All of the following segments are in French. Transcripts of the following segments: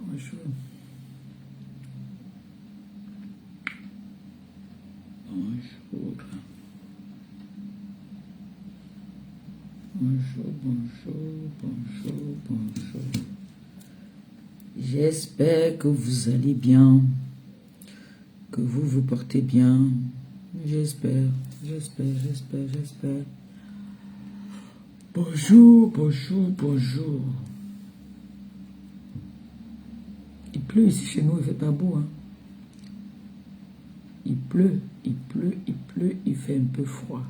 Bonjour. Bonjour. Bonjour, bonjour, bonjour, bonjour. J'espère que vous allez bien, que vous vous portez bien. J'espère, j'espère, j'espère, j'espère. Bonjour, bonjour, bonjour. Il pleut ici chez nous, il fait pas beau, hein. Il pleut, il pleut, il pleut, il fait un peu froid.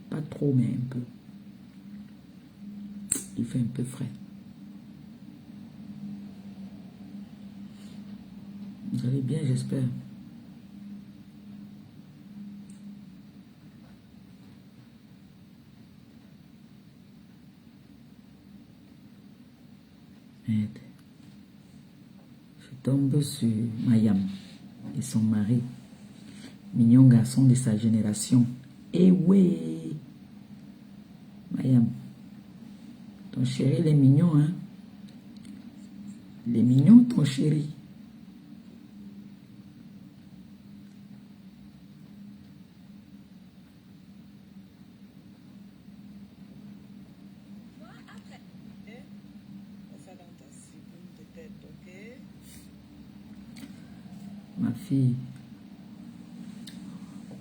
Pas trop, mais un peu. Il fait un peu frais. Vous allez bien, j'espère. Merde. Je tombe sur Mayam et son mari. Mignon garçon de sa génération. Eh ouais. Mayam. Ton chéri, il est mignon, hein? Il est mignon, ton chéri.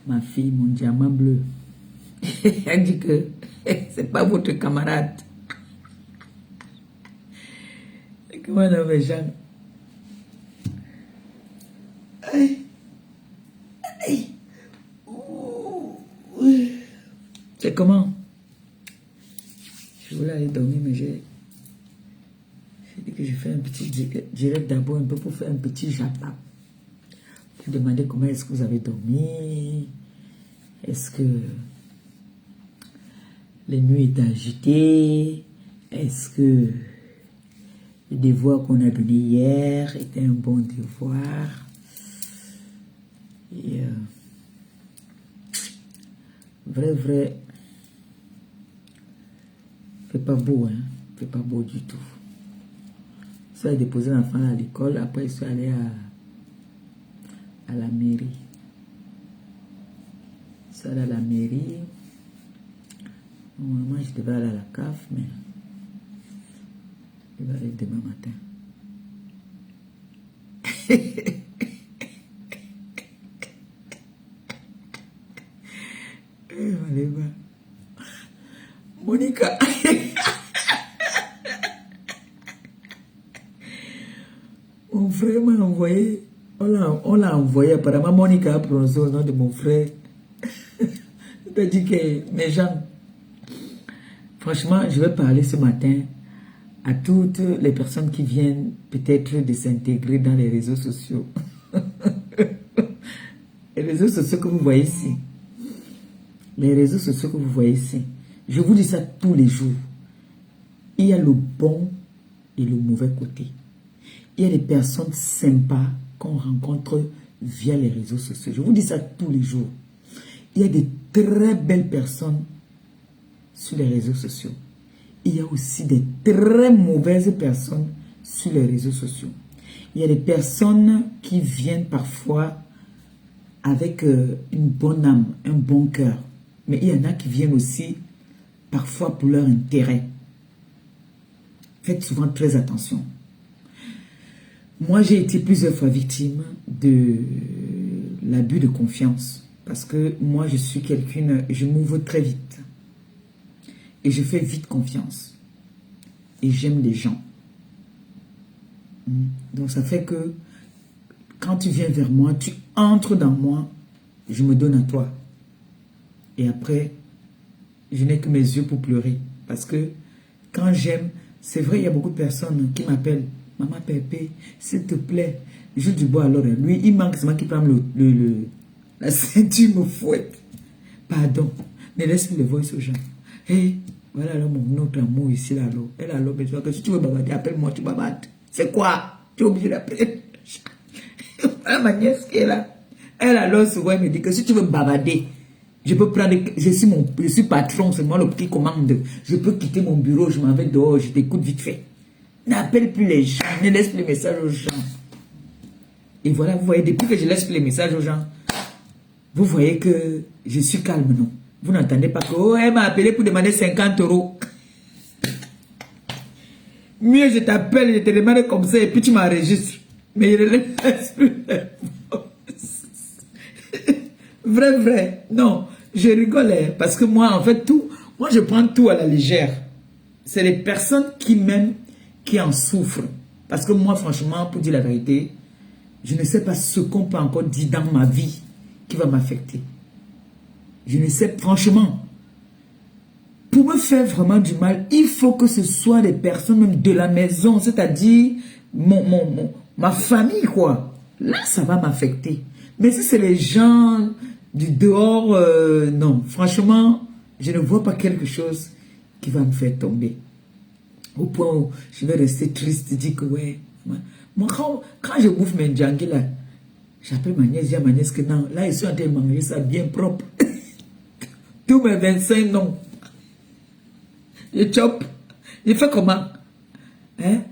Ma fille, mon diamant bleu. Elle dit que c'est pas votre camarade. Comment on avait Jean? C'est comment? Je voulais aller dormir, mais j'ai dit que je fais un petit direct d'abord un peu pour faire un petit japa. Pour demander comment est-ce que vous avez dormi. Est-ce que les nuits étaient agitées? Est-ce que le devoir qu'on a donné hier était un bon devoir? Et vrai, fait pas beau, hein? Fait pas beau du tout. Ça a déposé l'enfant à l'école, après ils sont allés à la mairie. Ça à la mairie. Normalement, je devais aller à la CAF, mais je vais aller demain matin. Monica. Mon frère m'a envoyé. On l'a envoyé. Apparemment, Monica a prononcé au nom de mon frère. C'est-à-dire que mes gens, franchement, je vais parler ce matin à toutes les personnes qui viennent peut-être de s'intégrer dans les réseaux sociaux. Les réseaux sociaux que vous voyez ici. Les réseaux sociaux que vous voyez ici. Je vous dis ça tous les jours. Il y a le bon et le mauvais côté. il y a des personnes sympas qu'on rencontre via les réseaux sociaux. Je vous dis ça tous les jours. Il y a des très belles personnes sur les réseaux sociaux. Il y a aussi des très mauvaises personnes sur les réseaux sociaux. Il y a des personnes qui viennent parfois avec une bonne âme, un bon cœur. Mais il y en a qui viennent aussi parfois pour leur intérêt. Faites souvent très attention. Moi, j'ai été plusieurs fois victime de l'abus de confiance. Parce que moi, je suis quelqu'un, je m'ouvre très vite. Et je fais vite confiance. Et j'aime les gens. Donc, ça fait que quand tu viens vers moi, tu entres dans moi, je me donne à toi. Et après, je n'ai que mes yeux pour pleurer. Parce que quand j'aime, c'est vrai, il y a beaucoup de personnes qui m'appellent. Maman Pépé, s'il te plaît. Je dis bon alors, lui, il manque, c'est moi qui prends la ceinture, me fouette. Pardon, ne laisse plus les voix aux gens. Hé, voilà alors mon autre amour ici, là, alors. Elle a alors besoin que si tu veux bavarder, appelle-moi, tu bavardes. C'est quoi? Tu es obligé d'appeler. Voilà ma nièce qui est là. Elle alors souvent elle me dit que si tu veux bavarder, je peux prendre, je suis patron, c'est moi le qui commande. Je peux quitter mon bureau, je m'en vais dehors, je t'écoute vite fait. N'appelle plus les gens, ne laisse plus les messages aux gens. Et voilà, vous voyez, depuis que je laisse plus les messages aux gens, vous voyez que je suis calme, non? Vous n'entendez pas que, oh, elle m'a appelé pour demander 50 €. Mieux, je t'appelle, je te demande comme ça, et puis tu m'enregistres. Mais je ne laisse plus les voix. Vrai. Non, je rigole, parce que moi, en fait, moi, je prends tout à la légère. C'est les personnes qui m'aiment qui en souffrent. Parce que moi, franchement, pour dire la vérité, je ne sais pas ce qu'on peut encore dire dans ma vie qui va m'affecter. Je ne sais, franchement, pour me faire vraiment du mal, il faut que ce soit des personnes même de la maison, c'est-à-dire ma famille, quoi. Là, ça va m'affecter. Mais si c'est les gens du dehors, non. Franchement, je ne vois pas quelque chose qui va me faire tomber. Au point où je vais rester triste, dire que ouais. Moi, quand je bouffe mes djangui là, j'appelle ma nièce, je dis à ma nièce que non, là, ils sont en train de manger ça bien propre. Tous mes 25 non. Je chope. Je fais comment? Hein?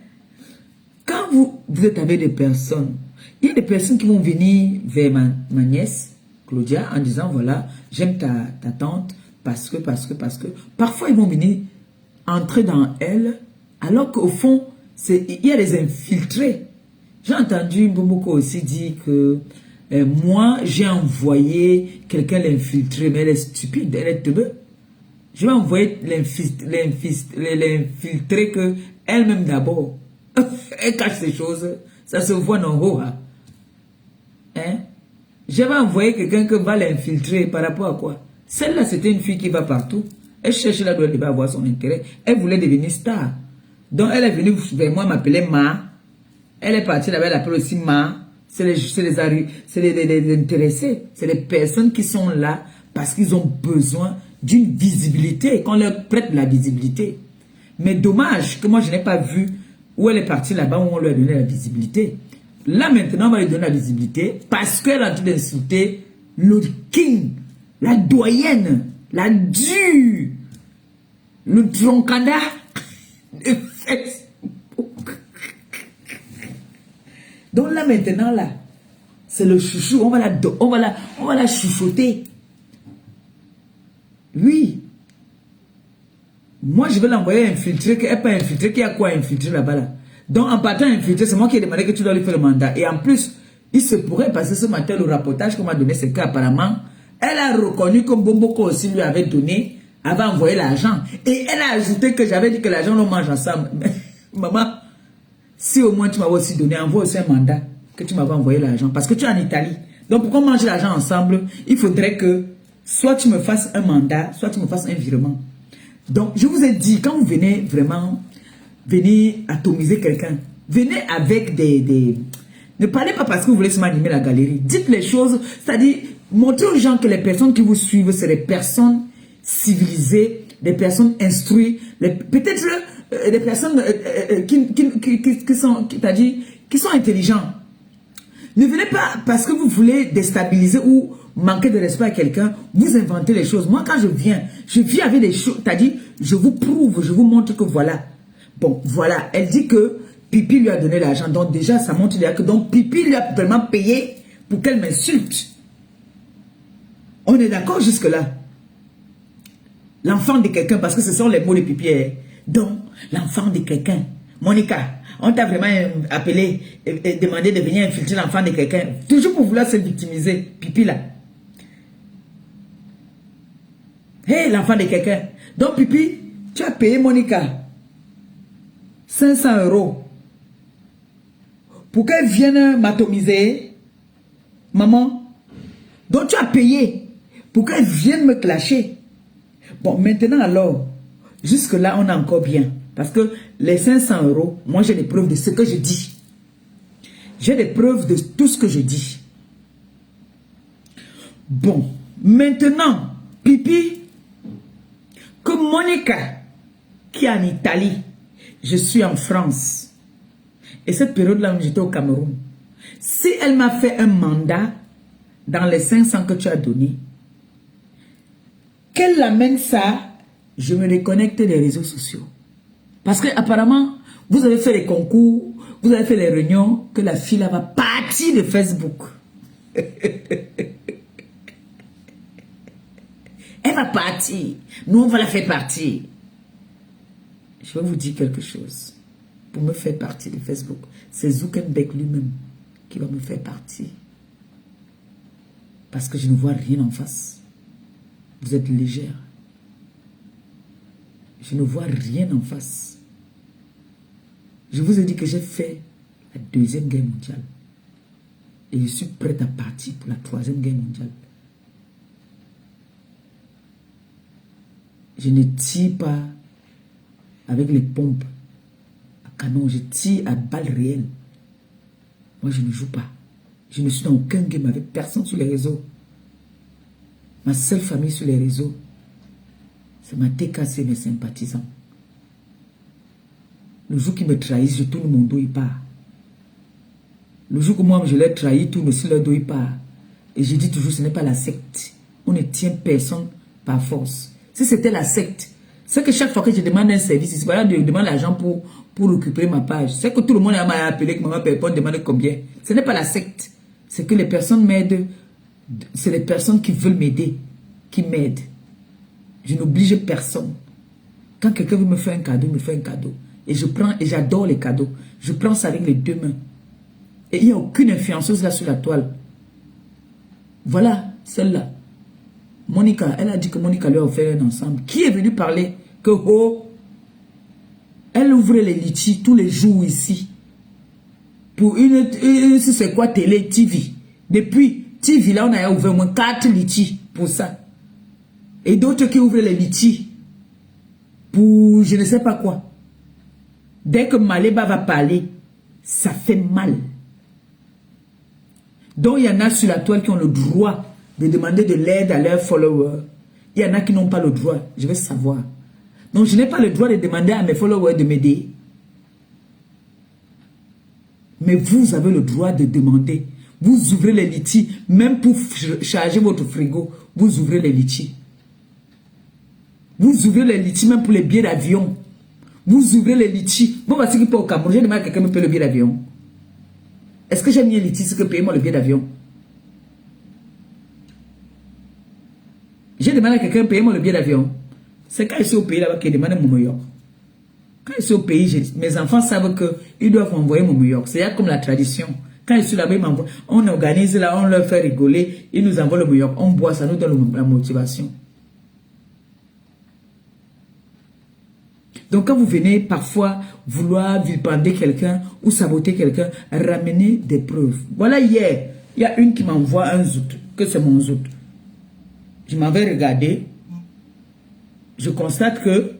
Quand vous êtes avec des personnes, il y a des personnes qui vont venir vers ma nièce, Claudia, en disant voilà, j'aime ta tante, parce que. Parfois, ils vont venir entrer dans elle, alors qu'au fond, il y a des infiltrés. J'ai entendu Mbomoko aussi dire que moi, j'ai envoyé quelqu'un l'infiltrer, mais elle est stupide, elle est teubée. Je vais envoyer l'infiltrer que elle-même d'abord. Elle cache ces choses. Ça se voit dans Roha. Hein? Je vais envoyer quelqu'un qui va l'infiltrer par rapport à quoi? Celle-là, c'était une fille qui va partout. Elle cherche là où elle devait avoir son intérêt. Elle voulait devenir star. Donc, elle est venue vers moi, m'appeler Ma. Elle est partie là-bas, elle appelle aussi Ma. C'est les intéressés. C'est les personnes qui sont là parce qu'ils ont besoin d'une visibilité, qu'on leur prête de la visibilité. Mais dommage que moi, je n'ai pas vu où elle est partie là-bas, où on lui a donné la visibilité. Là, maintenant, on va lui donner la visibilité parce qu'elle a en train d'insulter le king, la doyenne, la dure, le troncada de Facebook. Donc là, maintenant, là, c'est le chouchou, on va la chouchouter. Oui. Moi, je vais l'envoyer infiltrer, qu'elle n'est pas infiltrée, qu'il y a quoi infiltrer là-bas là. Donc, en partant infiltrer, c'est moi qui ai demandé que tu dois lui faire le mandat. Et en plus, il se pourrait, parce que ce matin, le rapportage qu'on m'a donné, c'est qu'apparemment, elle a reconnu que Mbomoko aussi lui avait donné, avait envoyé l'argent. Et elle a ajouté que j'avais dit que l'argent, on mange ensemble. Mais, maman, si au moins tu m'avais aussi donné, envoie aussi un mandat que tu m'avais envoyé l'argent. Parce que tu es en Italie. Donc, pour qu'on mange l'argent ensemble, il faudrait que soit tu me fasses un mandat, soit tu me fasses un virement. Donc, je vous ai dit, quand vous venez vraiment, venez atomiser quelqu'un, venez avec des... Ne parlez pas parce que vous voulez se animer la galerie. Dites les choses, c'est-à-dire, montrez aux gens que les personnes qui vous suivent, c'est des personnes civilisées, des personnes instruites, peut-être des personnes qui sont, c'est-à-dire, qui sont intelligents. Ne venez pas parce que vous voulez déstabiliser ou manquer de respect à quelqu'un, vous inventez les choses. Moi, quand je viens avec des choses, t'as dit, je vous prouve, je vous montre que voilà. Bon, voilà, elle dit que Pipi lui a donné l'argent. Donc déjà, ça montre déjà que donc Pipi lui a vraiment payé pour qu'elle m'insulte. On est d'accord jusque-là. L'enfant de quelqu'un, parce que ce sont les mots de Pipi. Donc, l'enfant de quelqu'un. Monica, on t'a vraiment appelé et demandé de venir infiltrer l'enfant de quelqu'un. Toujours pour vouloir se victimiser. Pipi là. Hé, l'enfant de quelqu'un. Donc, Pipi, tu as payé Monica 500 € pour qu'elle vienne m'atomiser. Maman. Donc, tu as payé pour qu'elle vienne me clasher. Bon, maintenant alors, jusque-là, on est encore bien. Parce que les 500 €, moi j'ai des preuves de ce que je dis. J'ai des preuves de tout ce que je dis. Bon, maintenant, Pipi, que Monica, qui est en Italie, je suis en France. Et cette période-là, j'étais au Cameroun. Si elle m'a fait un mandat dans les 500 que tu as donné, qu'elle amène ça, je me déconnecte des réseaux sociaux. Parce que apparemment, vous avez fait les concours, vous avez fait les réunions, que la fille là va partir de Facebook. Elle va partir. Nous, on va la faire partir. Je vais vous dire quelque chose. Pour me faire partir de Facebook, c'est Zuckerberg lui-même qui va me faire partir. Parce que je ne vois rien en face. Vous êtes légère. Je ne vois rien en face. Je vous ai dit que j'ai fait la 2e guerre mondiale. Et je suis prête à partir pour la 3e guerre mondiale. Je ne tire pas avec les pompes à canon. Je tire à balles réelles. Moi, je ne joue pas. Je ne suis dans aucun game avec personne sur les réseaux. Ma seule famille sur les réseaux, c'est ma TKC, mes sympathisants. Le jour qu'ils me trahissent, je tourne mon dos, il part. Le jour que moi, je les trahis, tourne aussi leur dos, il part. Et je dis toujours, ce n'est pas la secte. On ne tient personne par force. Si c'était la secte, c'est que chaque fois que je demande un service, c'est pas là de demander l'argent pour récupérer ma page. C'est que tout le monde m'a appelé, que maman Pépon demande combien. Ce n'est pas la secte. C'est que les personnes m'aident. C'est les personnes qui veulent m'aider, qui m'aident. Je n'oblige personne. Quand quelqu'un veut me faire un cadeau, il me fait un cadeau. Et je prends, et j'adore les cadeaux. Je prends ça avec les 2 mains. Et il n'y a aucune influenceuse là sur la toile. Voilà, celle-là. Monica, elle a dit que Monica lui a offert un ensemble. Qui est venu parler que, oh, elle ouvre les litchis tous les jours ici. Pour si c'est quoi, télé, TV. Depuis TV, là, on a ouvert au moins 4 litchis pour ça. Et d'autres qui ouvrent les litchis pour je ne sais pas quoi. Dès que Maléba va parler, ça fait mal. Donc, il y en a sur la toile qui ont le droit de demander de l'aide à leurs followers. Il y en a qui n'ont pas le droit. Je vais savoir. Donc, je n'ai pas le droit de demander à mes followers de m'aider. Mais vous avez le droit de demander. Vous ouvrez les litchis, même pour charger votre frigo, vous ouvrez les litchis. Vous ouvrez les litchis même pour les billets d'avion. Vous ouvrez les litchis. Bon, parce qu'il peut au Cameroun, j'ai demandé à quelqu'un me paye le billet d'avion. Est-ce que j'ai mis un litchi, c'est que payez-moi le billet d'avion? J'ai demandé à quelqu'un, payez-moi le billet d'avion. C'est quand je suis au pays là-bas qu'il demande mon meilleur. Quand je suis au pays, mes enfants savent qu'ils doivent m'envoyer mon meilleur. C'est comme la tradition. Quand je suis là-bas, ils m'envoient. On organise là, on leur fait rigoler. Ils nous envoient le meilleur. On boit, ça nous donne la motivation. Donc quand vous venez parfois vouloir vilipender quelqu'un ou saboter quelqu'un, ramenez des preuves. Voilà, hier, il y a une qui m'envoie un zout, que c'est mon zout. Je m'en vais regarder. Je constate que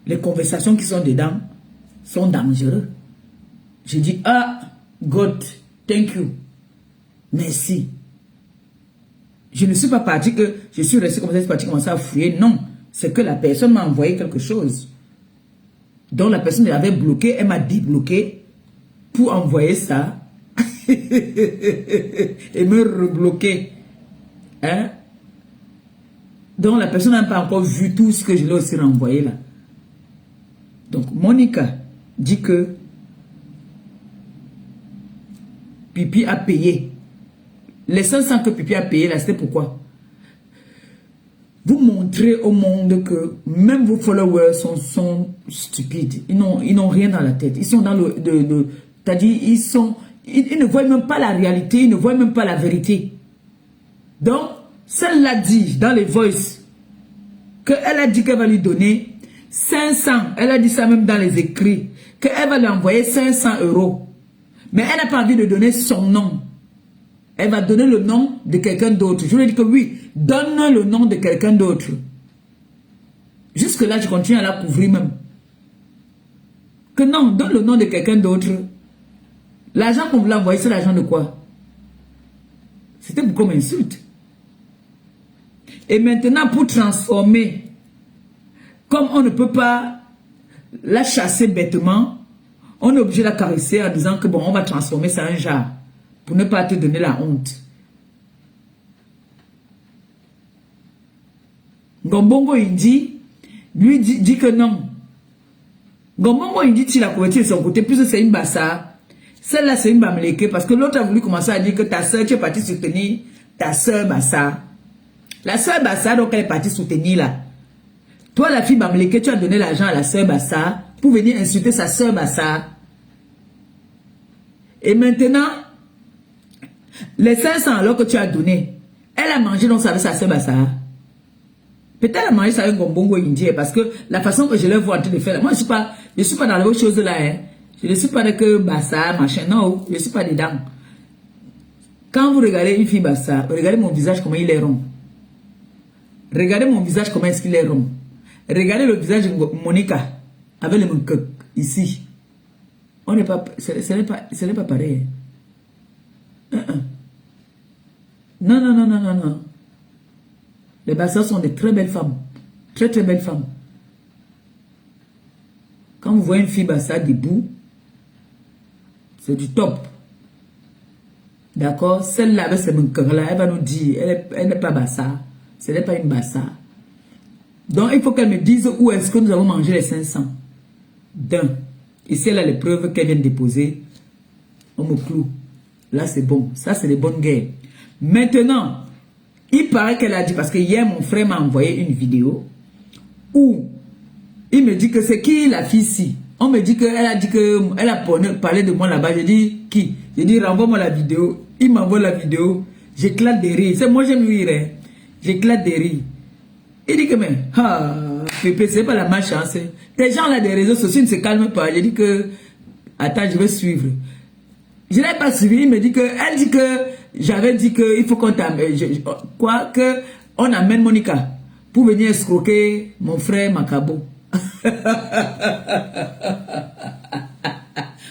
les conversations qui sont dedans sont dangereuses. Je dis, ah, God, thank you. Merci. Je ne suis pas parti que je suis resté comme ça, je suis parti commencer à fouiller. Non. C'est que la personne m'a envoyé quelque chose. Donc la personne l'avait bloqué, elle m'a débloqué pour envoyer ça et me rebloquer. Hein? Donc la personne n'a pas encore vu tout ce que je l'ai aussi renvoyé là. Donc Monica dit que Pipi a payé. Les 500 que Pipi a payé là, c'était pourquoi? Vous montrez au monde que même vos followers sont stupides. Ils n'ont rien dans la tête. Ils sont dans c'est-à-dire, ils ne voient même pas la réalité, ils ne voient même pas la vérité. Donc, celle-là dit dans les voices qu'elle a dit qu'elle va lui donner 500. Elle a dit ça même dans les écrits. Qu'elle va lui envoyer 500 €. Mais elle n'a pas envie de donner son nom. Elle va donner le nom de quelqu'un d'autre. Je lui ai dit que oui, donne le nom de quelqu'un d'autre. Jusque-là, je continue à la couvrir même. Que non, donne le nom de quelqu'un d'autre. L'argent qu'on voulait envoyer, c'est l'argent de quoi? C'était beaucoup d'insulte. Et maintenant, pour transformer, comme on ne peut pas la chasser bêtement, on est obligé de la caresser en disant que bon, on va transformer ça en jar pour ne pas te donner la honte. Ngombongo Indi, lui dit que non. Ngombongo Indi tire la couverture de son côté, puisque c'est une bassa. Celle-là, c'est une bamleke, parce que l'autre a voulu commencer à dire que ta soeur, tu es partie soutenir ta soeur bassa. La soeur bassa, donc elle est partie soutenir là. Toi, la fille bamleke, tu as donné l'argent à la soeur bassa pour venir insulter sa soeur bassa. Et maintenant, les 500 alors que tu as donné, elle a mangé donc ça avec sa soeur bassa. Peut-être elle a mangé ça avec Ngombongo Indi, parce que la façon que je l'ai vu en train de faire, moi je suis pas dans les autres choses là, hein. Je ne suis pas que bassa, machin, non, je ne suis pas dedans. Quand vous regardez une fille bassa, regardez mon visage comment il est rond. Regardez mon visage comment est-ce qu'il est rond. Regardez le visage de Monica avec le manque ici. On n'est pas, ce n'est pas pareil. Non, non, non, non, non, non. Les bassas sont de très belles femmes. Très, très belles femmes. Quand vous voyez une fille bassa debout, c'est du top. D'accord? Celle-là avec ses manqueurs-là, elle va nous dire, elle n'est pas bassa. Ce n'est pas une bassa. Donc, il faut qu'elle me dise où est-ce que nous avons mangé les 500. D'un. Ici, elle a les preuves qu'elle vient de déposer. On me cloue. Là, c'est bon. Ça, c'est les bonnes guerres. Maintenant, il paraît qu'elle a dit, parce que hier, mon frère m'a envoyé une vidéo où il me dit que c'est qui la fille ici. On me dit qu'elle a dit qu'elle a parlé de moi là-bas. Je dis, qui? Je dis, renvoie-moi la vidéo. Il m'envoie la vidéo. J'éclate de rire. C'est moi, j'aime rire. Hein. J'éclate de rire. Il dit que, mais, Pépé, c'est pas la malchance. Les gens là des réseaux sociaux ne se calment pas. Je dis que, attends, je vais suivre. Je ne l'ai pas suivi. Il me dit que, elle dit que, j'avais dit que, il faut qu'on t'amène, quoi, que, on amène Monica pour venir escroquer mon frère Makabo.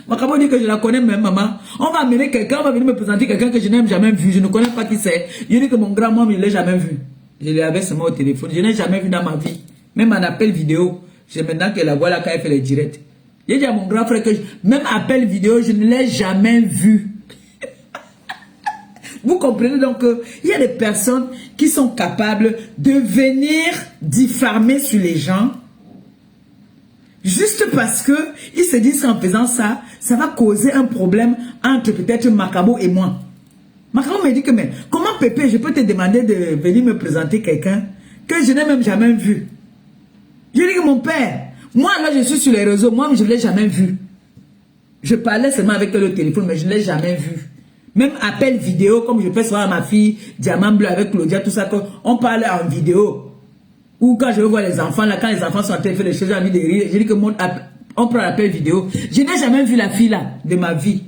Makabo dit que je la connais même, maman. On va amener quelqu'un, on va venir me présenter quelqu'un que je n'ai jamais vu. Je ne connais pas qui c'est. Il dit que mon grand-mère, je ne l'ai jamais vu. Je l'avais seulement au téléphone. Je n'ai jamais vu dans ma vie. Même en appel vidéo. J'ai maintenant que la voix là quand elle fait les directs. J'ai dit à mon grand frère que même appel vidéo, je ne l'ai jamais vu. Vous comprenez donc qu'il y a des personnes qui sont capables de venir diffamer sur les gens. Juste parce que ils se disent qu'en faisant ça, ça va causer un problème entre peut-être Makabo et moi. Makabo me dit que, mais comment Pépé, je peux te demander de venir me présenter quelqu'un que je n'ai même jamais vu. Je dis que mon père, moi là je suis sur les réseaux, moi je ne l'ai jamais vu. Je parlais seulement avec le téléphone, mais je ne l'ai jamais vu. Même appel vidéo, comme je fais souvent à ma fille, Diamant Bleu avec Claudia, tout ça, on parle en vidéo. Ou quand je vois les enfants, là, quand les enfants sont en train de faire des choses, j'ai envie de rire, je dis que on prend l'appel vidéo. Je n'ai jamais vu la fille là, de ma vie.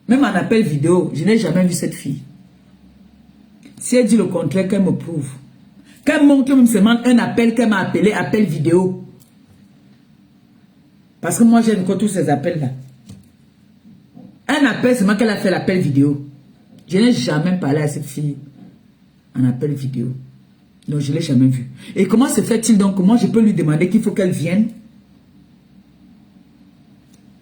Même en appel vidéo, je n'ai jamais vu cette fille. Si elle dit le contraire, qu'elle me prouve. Qu'elle montre même seulement un appel qu'elle m'a appelé, appel vidéo. Parce que moi, j'aime quoi tous ces appels-là. Un appel, c'est moi qu'elle a fait l'appel vidéo. Je n'ai jamais parlé à cette fille en appel vidéo. Donc, je ne l'ai jamais vue. Et comment se fait-il donc que moi, je peux lui demander qu'il faut qu'elle vienne?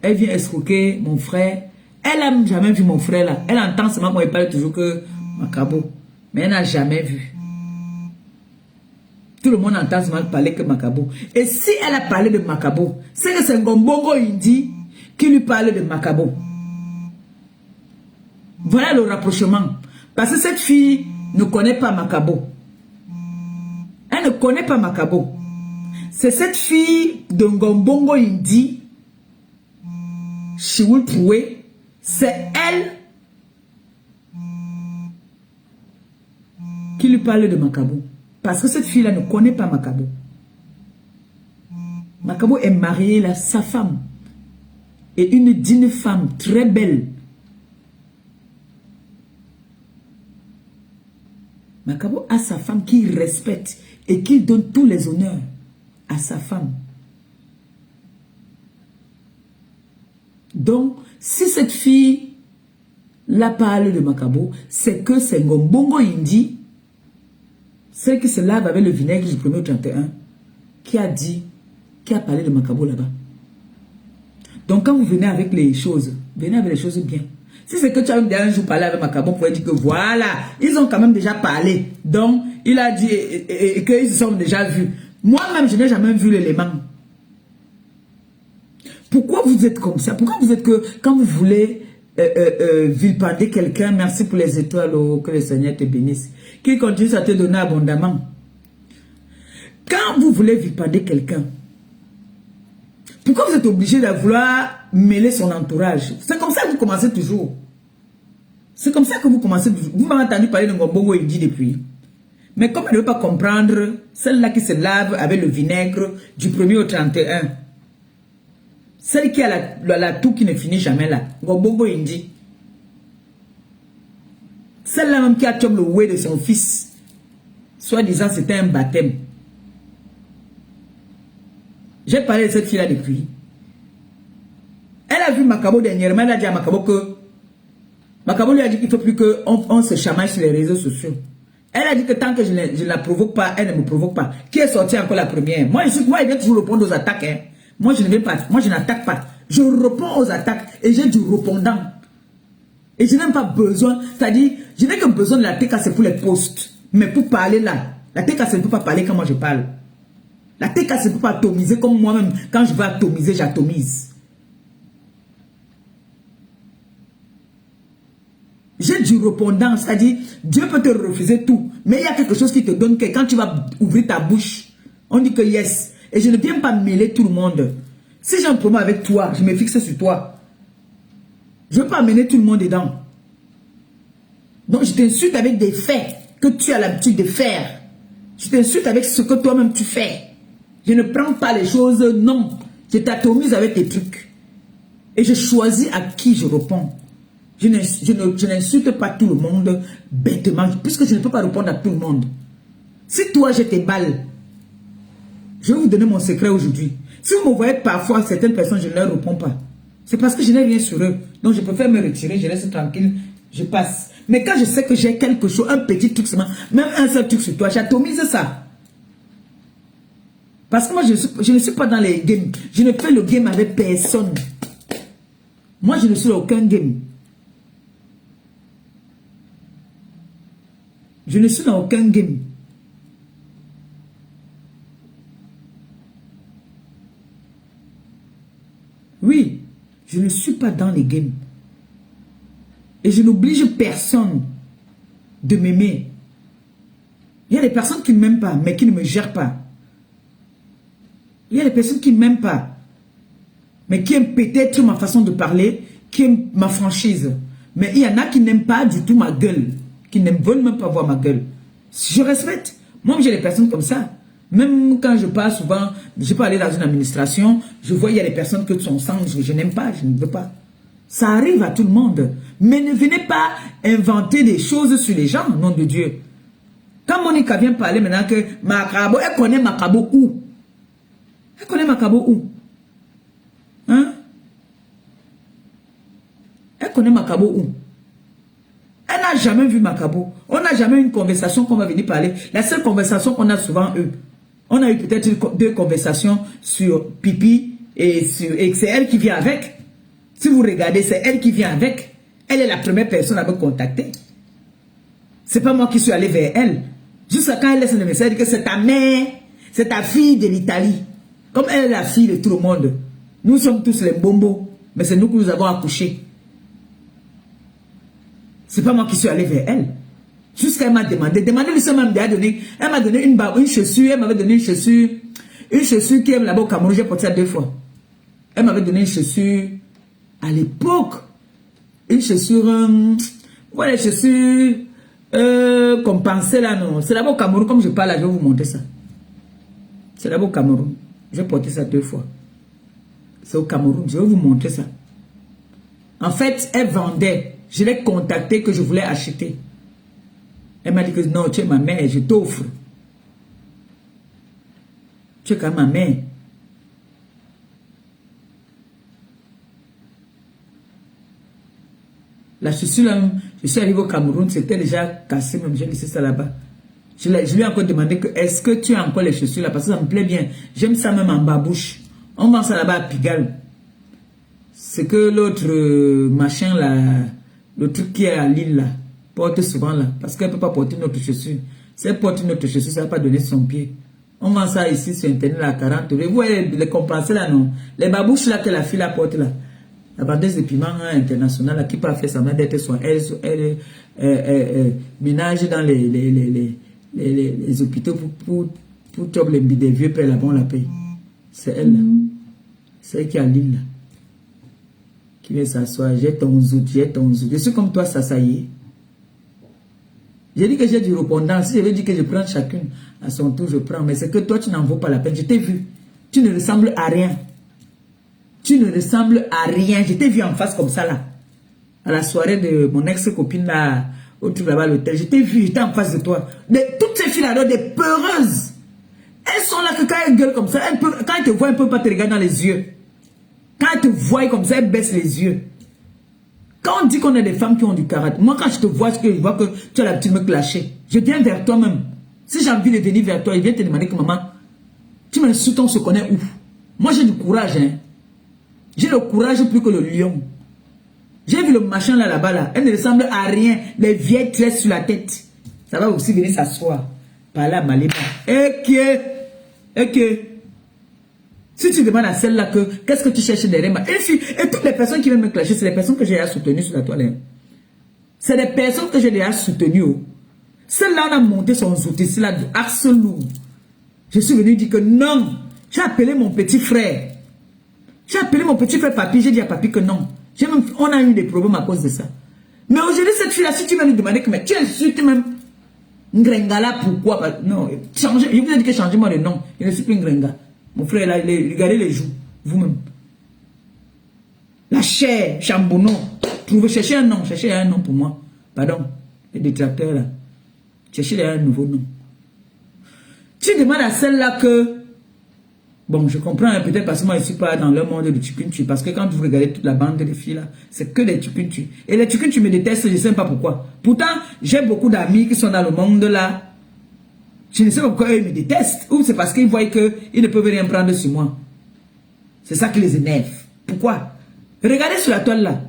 Elle vient escroquer mon frère. Elle n'a jamais vu mon frère là. Elle entend seulement qu'on parle toujours que Makabo. Mais elle n'a jamais vu. Tout le monde entend seulement parler que Makabo. Et si elle a parlé de Makabo, c'est que c'est Ngombongo Indi qui lui parle de Makabo. Voilà le rapprochement. Parce que cette fille ne connaît pas Makabo. Elle ne connaît pas Makabo. C'est cette fille de Ngombongo Indi, Chiwul Poué, c'est elle qui lui parle de Makabo. Parce que cette fille-là ne connaît pas Makabo. Makabo est marié à sa femme. Et une digne femme, très belle. Makabo a sa femme qu'il respecte et qu'il donne tous les honneurs à sa femme. Donc, si cette fille la parle de Makabo, c'est que c'est Ngombongo Indi, celle qui se lave avec le vinaigre du 1er au 31, qui a dit, qui a parlé de Makabo là-bas. Donc, quand vous venez avec les choses, venez avec les choses bien. Si c'est que tu as un jour parlé avec Makabo, vous pouvez dire que voilà, ils ont quand même déjà parlé. Donc, il a dit qu'ils se sont déjà vus. Moi-même, je n'ai jamais vu l'élément. Pourquoi vous êtes comme ça? Pourquoi vous êtes que quand vous voulez vilipender quelqu'un, merci pour les étoiles, oh, que le Seigneur te bénisse, qu'il continue à te donner abondamment. Quand vous voulez vilipender quelqu'un, pourquoi vous êtes obligé de vouloir mêler son entourage? C'est comme ça que vous commencez toujours. C'est comme ça que vous commencez toujours. Vous m'avez entendu parler de Ngombongo Indi depuis. Mais comme elle ne veut pas comprendre, celle-là qui se lave avec le vinaigre du 1er au 31, celle qui a la toux qui ne finit jamais là, Ngombongo Indi, celle-là même qui a tué le oué de son fils, soit disant c'était un baptême. J'ai parlé de cette fille-là depuis. Elle a vu Makabo dernièrement, elle a dit à Makabo que Makabo lui a dit qu'il ne faut plus qu'on se chamaille sur les réseaux sociaux. Elle a dit que tant que je ne la provoque pas, elle ne me provoque pas. Qui est sorti encore la première? Moi, je viens toujours répondre aux attaques. Hein. Moi, je ne vais pas. Moi, je n'attaque pas. Je réponds aux attaques et j'ai du répondant. Et je n'ai pas besoin. C'est-à-dire, je n'ai que besoin de la TK, c'est pour les posts. Mais pour parler là, la TK, c'est ne peut pas parler quand moi je parle. La TK, c'est ne peut pas atomiser comme moi-même. Quand je veux atomiser, j'atomise. J'ai du répondant, c'est-à-dire, Dieu peut te refuser tout, mais il y a quelque chose qui te donne que quand tu vas ouvrir ta bouche, on dit que yes. Et je ne viens pas mêler tout le monde. Si j'ai un problème avec toi, je me fixe sur toi. Je ne veux pas amener tout le monde dedans. Donc je t'insulte avec des faits que tu as l'habitude de faire. Je t'insulte avec ce que toi-même tu fais. Je ne prends pas les choses, non. Je t'atomise avec tes trucs. Et je choisis à qui je réponds. Je n'insulte pas tout le monde bêtement, puisque je ne peux pas répondre à tout le monde. Si toi, j'ai tes balles, je vais vous donner mon secret aujourd'hui. Si vous me voyez parfois, certaines personnes, je ne leur réponds pas. C'est parce que je n'ai rien sur eux. Donc, je préfère me retirer, je laisse tranquille, je passe. Mais quand je sais que j'ai quelque chose, un petit truc seulement, même un seul truc sur toi, j'atomise ça. Parce que moi, je ne suis pas dans les games. Je ne fais le game avec personne. Moi, je ne suis dans aucun game. Je ne suis dans aucun game. Oui, je ne suis pas dans les games. Et je n'oblige personne de m'aimer. Il y a des personnes qui ne m'aiment pas, mais qui ne me gèrent pas. Il y a des personnes qui ne m'aiment pas, mais qui aiment peut-être ma façon de parler, qui aiment ma franchise. Mais il y en a qui n'aiment pas du tout ma gueule, qui ne veulent même pas voir ma gueule. Je respecte. Moi, j'ai des personnes comme ça. Même quand je parle souvent, je peux aller dans une administration, je vois il y a des personnes que son sang, je n'aime pas, je ne veux pas. Ça arrive à tout le monde. Mais ne venez pas inventer des choses sur les gens, nom de Dieu. Quand Monica vient parler maintenant que Makabo, elle connaît Makabo où? Elle connaît Makabo où? Hein? Elle connaît Makabo où? Elle n'a jamais vu Makabo. On n'a jamais eu une conversation qu'on va venir parler. La seule conversation qu'on a souvent eu, on a eu peut-être deux conversations sur Pipi et c'est elle qui vient avec. Si vous regardez, c'est elle qui vient avec. Elle est la première personne à me contacter. C'est pas moi qui suis allé vers elle. Jusqu'à quand elle laisse le message, elle dit que c'est ta mère, c'est ta fille de l'Italie. Comme elle est la fille de tout le monde. Nous sommes tous les bombos, mais c'est nous que nous avons accouché. C'est pas moi qui suis allé vers elle. Jusqu'à elle m'a demandé le seul m'a donné. Elle m'a donné une chaussure, elle m'avait donné une chaussure qui est là-bas au Cameroun, j'ai porté ça 2 fois. Elle m'avait donné une chaussure à l'époque. Une chaussure, voilà les chaussures qu'on pensait là, non. C'est là-bas au Cameroun, comme je parle là, je vais vous montrer ça. C'est là-bas au Cameroun. J'ai porté ça 2 fois. C'est au Cameroun, je vais vous montrer ça. En fait, elle vendait. Je l'ai contactée que je voulais acheter. Elle m'a dit que non, tu es ma mère, je t'offre. Tu es quand même ma mère. La chaussure, là, je suis arrivé au Cameroun, c'était déjà cassé, même j'ai laissé ça là-bas. Je lui ai encore demandé que est-ce que tu as encore les chaussures là, parce que ça me plaît bien. J'aime ça même en babouche. On vend ça là-bas à Pigalle. C'est que l'autre machin là, le truc qui est à Lille là, porte souvent là, parce qu'elle ne peut pas porter notre chaussure. Si elle porte notre chaussure, ça ne va pas donner son pied. On vend ça ici sur internet là à 40 euros. Vous voyez les compenser là, non? Les babouches là que la fille la porte là. La vendeuse de piment internationale là, qui peut faire sa main d'être soin. Elle ménage dans les hôpitaux pour job les des vieux pères là-bas, on la paye. C'est elle là. C'est elle qui a l'île là. Qui vient s'asseoir. J'ai ton zout. Je suis comme toi, ça y est. J'ai dit que j'ai du répondant. Si je veux dire que je prends chacune à son tour, je prends. Mais c'est que toi, tu n'en vaux pas la peine. Je t'ai vu. Tu ne ressembles à rien. Tu ne ressembles à rien. Je t'ai vu en face comme ça là. À la soirée de mon ex-copine là, au truc là-bas à l'hôtel. Je t'ai vu, j'étais en face de toi. Toutes ces filles là, des peureuses. Elles sont là que quand elles gueulent comme ça, quand elles te voient, elles ne peuvent pas te regarder dans les yeux. Quand elles te voient comme ça, elles baissent les yeux. Quand on dit qu'on est des femmes qui ont du caractère, moi quand je te vois, je vois que tu as l'habitude de me clasher. Je viens vers toi-même. Si j'ai envie de venir vers toi, je viens te demander que maman, tu me insultes, on se connaît où? Moi j'ai du courage, hein. J'ai le courage plus que le lion. J'ai vu le machin là-bas, là. Elle ne ressemble à rien. Les vieilles tresses sur la tête. Ça va aussi venir s'asseoir. Par là, Maléba. Et que. Si tu demandes à celle-là que, qu'est-ce que tu cherches derrière moi? Et toutes les personnes qui viennent me clasher, c'est les personnes que j'ai déjà soutenues sur la toilette. C'est les personnes que j'ai déjà soutenues. Celle-là, on a monté son outil, c'est là, du axe lourd. Je suis venu dire que non. J'ai appelé mon petit frère. J'ai appelé mon petit frère Papi, j'ai dit à Papi que non. On a eu des problèmes à cause de ça. Mais aujourd'hui, cette fille-là, si tu vas lui demander que mais tu insultes même Ngrengala, pourquoi? Non, je vous ai dit que changez-moi de nom. Je ne suis plus Ngrenga. Mon frère, là, regardez les joues, vous-même. La chair, Chambono. Cherchez un nom pour moi. Pardon, les détracteurs là. Cherchez un nouveau nom. Tu demandes à celle-là que... Bon, je comprends peut-être parce que moi, je ne suis pas dans le monde de Tukuntu. Parce que quand vous regardez toute la bande de filles là, c'est que des Tukuntu. Et les Tukuntu me détestent, je ne sais pas pourquoi. Pourtant, j'ai beaucoup d'amis qui sont dans le monde là. Je ne sais pas pourquoi ils me détestent. Ou c'est parce qu'ils voient qu'ils ne peuvent rien prendre sur moi. C'est ça qui les énerve. Pourquoi? Regardez sur la toile là.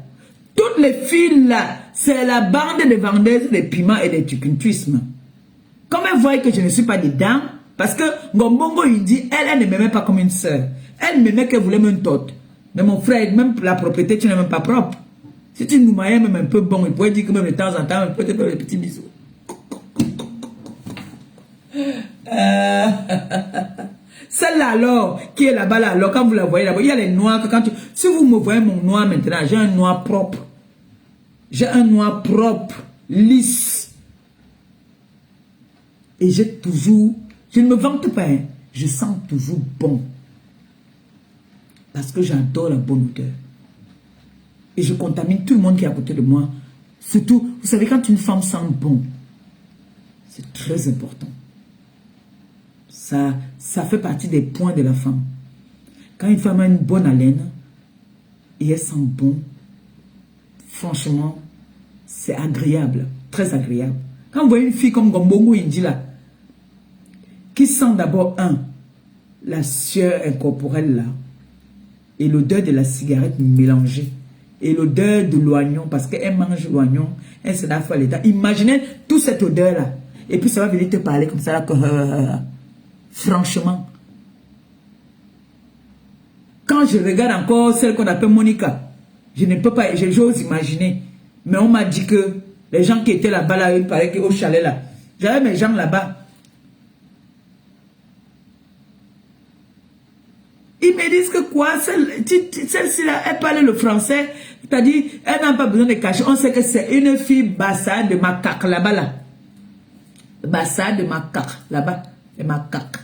Toutes les filles là, c'est la bande de vendeuses de piments et de tukuntuisme. Comme elles voient que je ne suis pas dedans, parce que Ngombongo il dit, elle ne m'aimait pas comme une soeur. Elle m'aimait qu'elle voulait me tordre. Mais mon frère, même la propriété, tu n'es même pas propre. Si tu nous maillais même un peu bon, il pourrait dire que même de temps en temps, il pourrait te faire des petits bisous. Celle-là alors, qui est là-bas là, alors quand vous la voyez là-bas, il y a les noirs que quand tu... Si vous me voyez mon noir maintenant, j'ai un noir propre. J'ai un noir propre, lisse. Et j'ai toujours... Je ne me vante pas, hein, je sens toujours bon. Parce que j'adore la bonne odeur. Et je contamine tout le monde qui est à côté de moi. Surtout, vous savez, quand une femme sent bon, c'est très important. Ça fait partie des points de la femme. Quand une femme a une bonne haleine et elle sent bon, franchement, c'est agréable, très agréable. Quand vous voyez une fille comme Ngombongo Indi là, qui sent d'abord la sueur incorporelle là, et l'odeur de la cigarette mélangée, et l'odeur de l'oignon, parce qu'elle mange l'oignon, elle se lave à l'état. Imaginez toute cette odeur-là. Et puis ça va venir te parler comme ça, là, que, franchement. Quand je regarde encore celle qu'on appelle Monica, je ne peux pas, j'ose imaginer. Mais on m'a dit que les gens qui étaient là-bas, là, il paraît qu'au chalet là, j'avais mes gens là-bas. Ils me disent que quoi, celle-ci là, elle parle le français, c'est-à-dire, elle n'a pas besoin de cacher. On sait que c'est une fille bassa de macaque là-bas là. Bassa de macaque, là-bas, de macaque.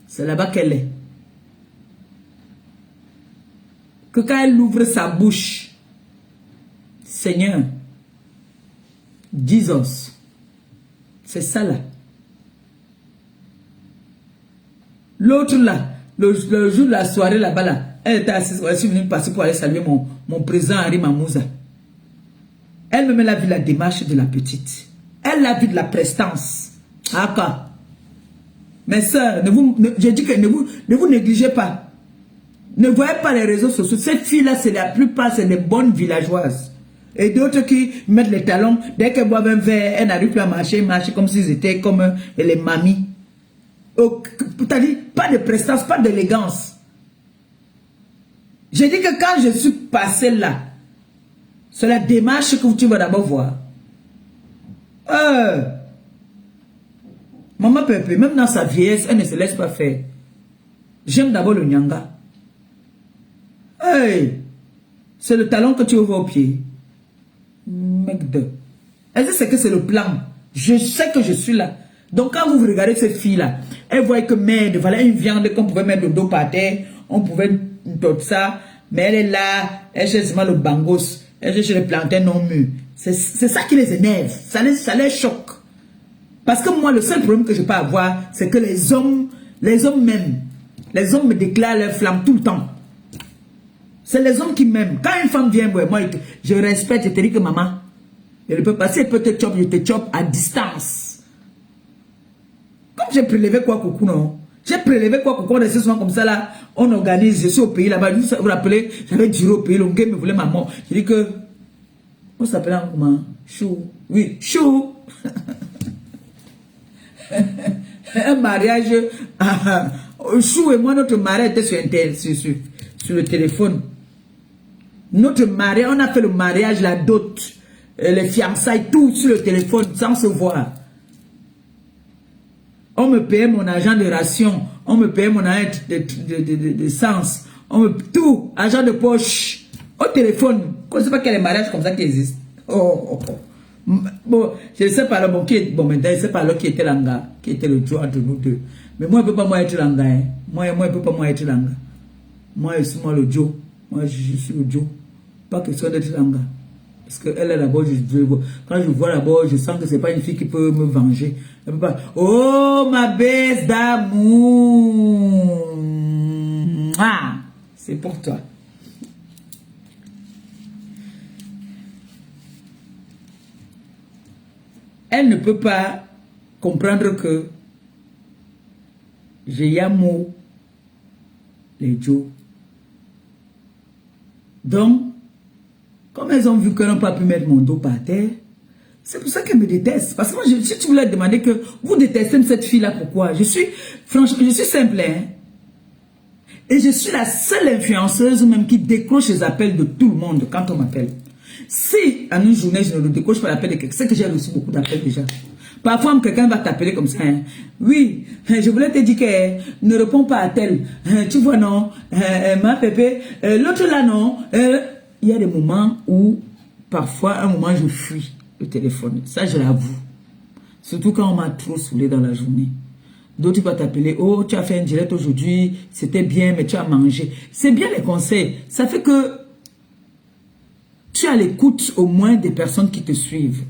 C'est là-bas qu'elle est. Que quand elle ouvre sa bouche, Seigneur, Jesus, c'est ça là. L'autre là, le jour de la soirée là-bas là, elle était assise, elle est venue passer pour aller saluer mon président Henri Mamouza. Elle-même, elle a vu la démarche de la petite. Elle a vu de la prestance. Ah, mes soeurs, j'ai dit que ne vous négligez pas. Ne voyez pas les réseaux sociaux. Cette fille-là, c'est la plupart, c'est des bonnes villageoises. Et d'autres qui mettent les talons, dès qu'elles boivent un verre, elles n'arrivent plus à marcher comme s'ils étaient comme les mamies. C'est-à-dire, pas de prestance, pas d'élégance. J'ai dit que quand je suis passé là, c'est la démarche que tu vas d'abord voir. Maman Pépé, même dans sa vieillesse, elle ne se laisse pas faire. J'aime d'abord le nyanga. Hey, c'est le talon que tu ouvres au pied. Mec de. Elle sait que c'est le plan. Je sais que je suis là. Donc quand vous regardez cette fille-là, elle voit que merde, voilà une viande qu'on pouvait mettre le dos par terre, on pouvait tout ça, mais elle est là, elle cherche seulement le bangos, elle cherche les plantains non mûrs. C'est ça qui les énerve, ça les choque. Parce que moi, le seul problème que je peux avoir, c'est que les hommes m'aiment. Les hommes me déclarent leur flamme tout le temps. C'est les hommes qui m'aiment. Quand une femme vient, moi, je respecte, je te dis que maman, elle ne peut pas, si elle peut te choper, je te chope à distance. Comme j'ai prélevé quoi, coucou, non? J'ai prélevé quoi, coucou, on est souvent comme ça, là, on organise, je suis au pays là-bas, vous vous rappelez, j'avais dit au pays, l'ongué me voulait maman. Je dis que, on s'appelle comment? Chou. Oui, chou. Un mariage, Chou et moi, notre mariage était sur le téléphone. Notre mariage, on a fait le mariage, la dot, les fiançailles, tout sur le téléphone, sans se voir. On me payait mon argent de ration, on me payait mon argent de sens, tout, argent de poche, au téléphone. Je ne sais pas quel mariage comme ça qui existe. Bon, je ne sais pas, bon, maintenant, je ne sais pas qui était l'anga, qui était le Joe entre nous deux. Mais moi, je ne peux pas moi être l'anga. Hein. Moi, je ne peux pas moi être l'anga. Moi, je suis moi le Joe. Moi, je suis le Joe. Pas question d'être l'anga. Parce qu'elle est d'abord, quand je vois d'abord, je sens que ce n'est pas une fille qui peut me venger. Elle peut pas. Oh, ma baisse d'amour. Ah, c'est pour toi. Elle ne peut pas comprendre que j'ai amour les Joe. Donc, comme elles ont vu qu'elles n'ont pas pu mettre mon dos par terre, c'est pour ça qu'elles me détestent. Parce que moi, si tu voulais demander que vous détestez cette fille-là, pourquoi? Franchement, je suis simple, hein. Et je suis la seule influenceuse même qui décroche les appels de tout le monde quand on m'appelle. Si, en une journée, je ne décroche pas l'appel de quelqu'un, c'est que j'ai reçu beaucoup d'appels déjà. Parfois, quelqu'un va t'appeler comme ça. Hein. Oui, je voulais te dire que ne réponds pas à tel. Tu vois, non, ma pépé, l'autre là, non. Il y a des moments où, parfois, un moment, je fuis le téléphone. Ça, je l'avoue. Surtout quand on m'a trop saoulé dans la journée. D'autres vont t'appeler, oh, tu as fait un direct aujourd'hui, c'était bien, mais tu as mangé. C'est bien les conseils. Ça fait que tu as l'écoute au moins des personnes qui te suivent.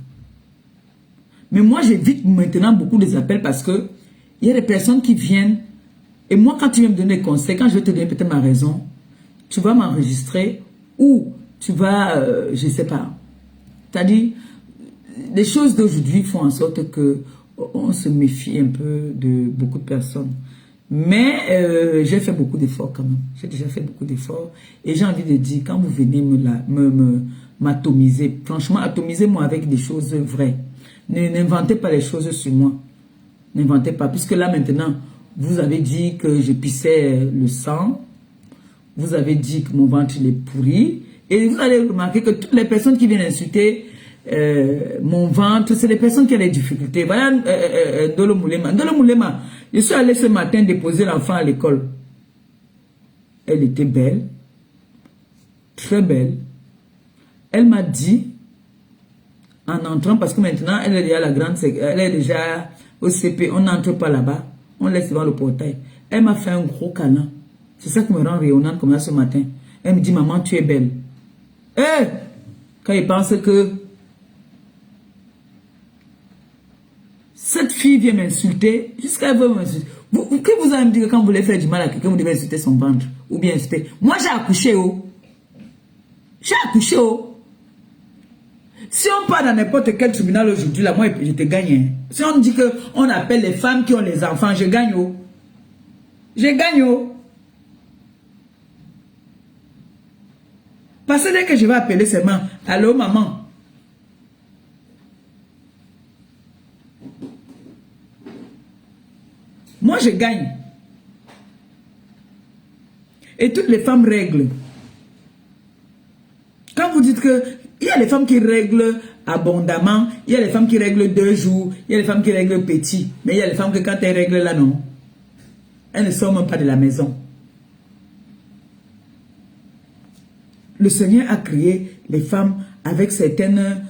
Mais moi, j'évite maintenant beaucoup des appels parce que il y a des personnes qui viennent. Et moi, quand tu viens me donner des conseils, quand je vais te donner peut-être ma raison, tu vas m'enregistrer ou tu vas, je ne sais pas. C'est-à-dire, les choses d'aujourd'hui font en sorte que on se méfie un peu de beaucoup de personnes. Mais j'ai fait beaucoup d'efforts quand même. J'ai déjà fait beaucoup d'efforts. Et j'ai envie de dire, quand vous venez m'atomiser, franchement, atomisez-moi avec des choses vraies. N'inventez pas les choses sur moi. N'inventez pas. Puisque là maintenant, vous avez dit que je pissais le sang. Vous avez dit que mon ventre il est pourri. Et vous allez remarquer que toutes les personnes qui viennent insulter mon ventre, c'est les personnes qui ont des difficultés. Voilà Ndolo Moulema. Ndolo Moulema, je suis allé ce matin déposer l'enfant à l'école. Elle était belle, très belle. Elle m'a dit, en entrant, parce que maintenant, elle est déjà la grande, elle est déjà au CP, on n'entre pas là-bas, on laisse devant le portail. Elle m'a fait un gros câlin. C'est ça qui me rend rayonnante comme ça ce matin. Elle me dit, maman, tu es belle. Quand il pense que cette fille vient m'insulter, jusqu'à elle veut m'insulter. Que vous allez me dire que quand vous voulez faire du mal à quelqu'un, vous devez insulter son ventre. Ou bien insulter. Moi, j'ai accouché, oh. J'ai accouché, oh. Si on part dans n'importe quel tribunal aujourd'hui, là, moi, je te gagne. Si on dit qu'on appelle les femmes qui ont les enfants, je gagne, oh. Je gagne, oh. Parce que dès que je vais appeler seulement, allô, maman. Moi, je gagne. Et toutes les femmes règlent. Quand vous dites que il y a les femmes qui règlent abondamment, il y a les femmes qui règlent 2 jours, il y a les femmes qui règlent petit, mais il y a les femmes que quand elles règlent là, non. Elles ne sortent même pas de la maison. Le Seigneur a créé les femmes avec certaines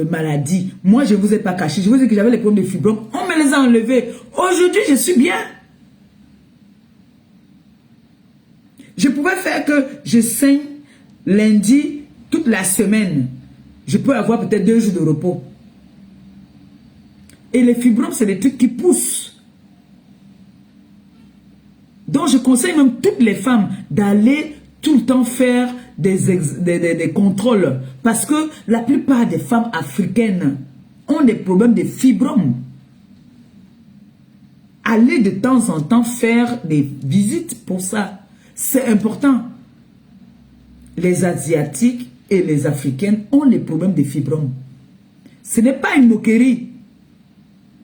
maladies. Moi, je ne vous ai pas caché. Je vous ai dit que j'avais les problèmes de fibromes. On me les a enlevés. Aujourd'hui, je suis bien. Je pouvais faire que je saigne lundi toute la semaine. Je peux avoir peut-être 2 jours de repos. Et les fibromes, c'est des trucs qui poussent. Donc, je conseille même toutes les femmes d'aller tout le temps faire des contrôles. Parce que la plupart des femmes africaines ont des problèmes de fibromes. Allez de temps en temps faire des visites pour ça. C'est important. Les Asiatiques et les Africaines ont les problèmes de fibromes. Ce n'est pas une moquerie.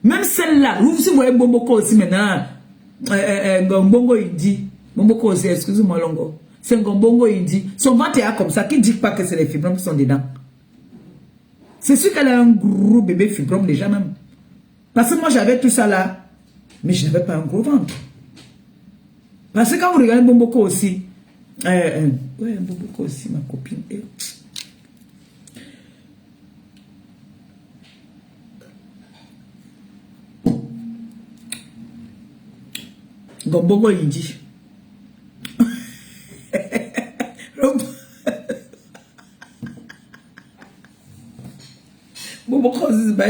Même celle-là, vous voyez Bomboko aussi maintenant, Bongo Indi, Bomboko aussi, excusez-moi Longo. C'est un Gombongo Indi. Son ventre est comme ça. Qui ne dit pas que c'est les fibromes qui sont dedans? C'est sûr qu'elle a un gros bébé fibrome déjà même. Parce que moi j'avais tout ça là. Mais je n'avais pas un gros ventre. Parce que quand vous regardez Bomboko aussi. Ouais, Bomboko aussi, ma copine. Gombongo Indi.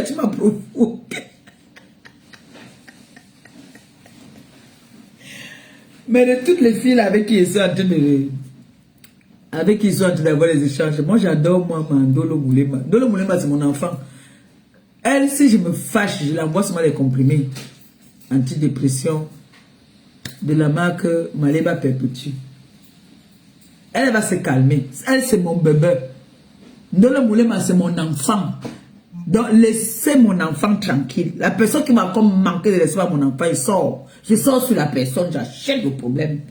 Tu m'as provoqué. Mais de toutes les filles avec qui ils sont en train de... Avec qui ils sont en train d'avoir les échanges, moi j'adore moi Ndolo Moulema. Ndolo Moulema c'est mon enfant. Elle, si je me fâche, je l'envoie seulement les comprimés antidépression de la marque Maleba Perpétue. Elle va se calmer. Elle c'est mon bébé. Ndolo Moulema c'est mon enfant. Donc, laissez mon enfant tranquille. La personne qui m'a comme manqué de laisser mon enfant, il sort. Je sors sur la personne, j'achète le problème.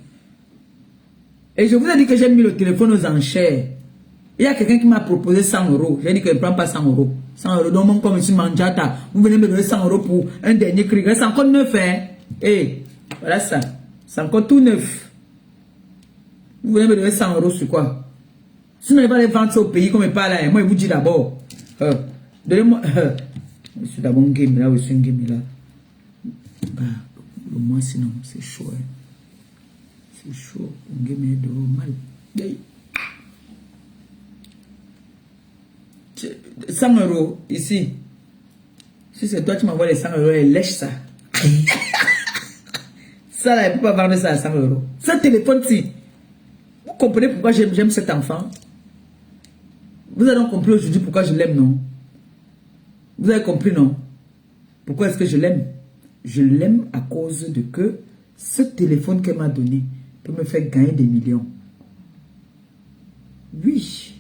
Et je vous ai dit que j'ai mis le téléphone aux enchères. Il y a quelqu'un qui m'a proposé 100 €. J'ai dit qu'il ne prend pas 100 €. 100 €. Donc, comme M. Manjata, vous venez me donner 100 € pour un dernier cri. C'est encore neuf, hein. Et voilà ça. C'est encore tout neuf. Vous venez me donner 100 € sur quoi? Sinon, il va les vendre au pays comme il parle là. Moi, il vous dit d'abord. Donnez-moi. Je suis d'abord un game là, je suis un game là. Bah, le mois sinon, c'est chaud. Hein. C'est chaud. Un game est de mal. 100 € ici. Si c'est toi qui m'envoies les 100 €, elle lèche ça. Ça là, elle ne peut pas vendre ça à 100 €. Ce téléphone-ci. Vous comprenez pourquoi j'aime cet enfant? Vous avez donc compris aujourd'hui pourquoi je l'aime, non? Vous avez compris, non? Pourquoi est-ce que je l'aime? je l'aime à cause de que ce téléphone qu'elle m'a donné peut me faire gagner des millions. Oui.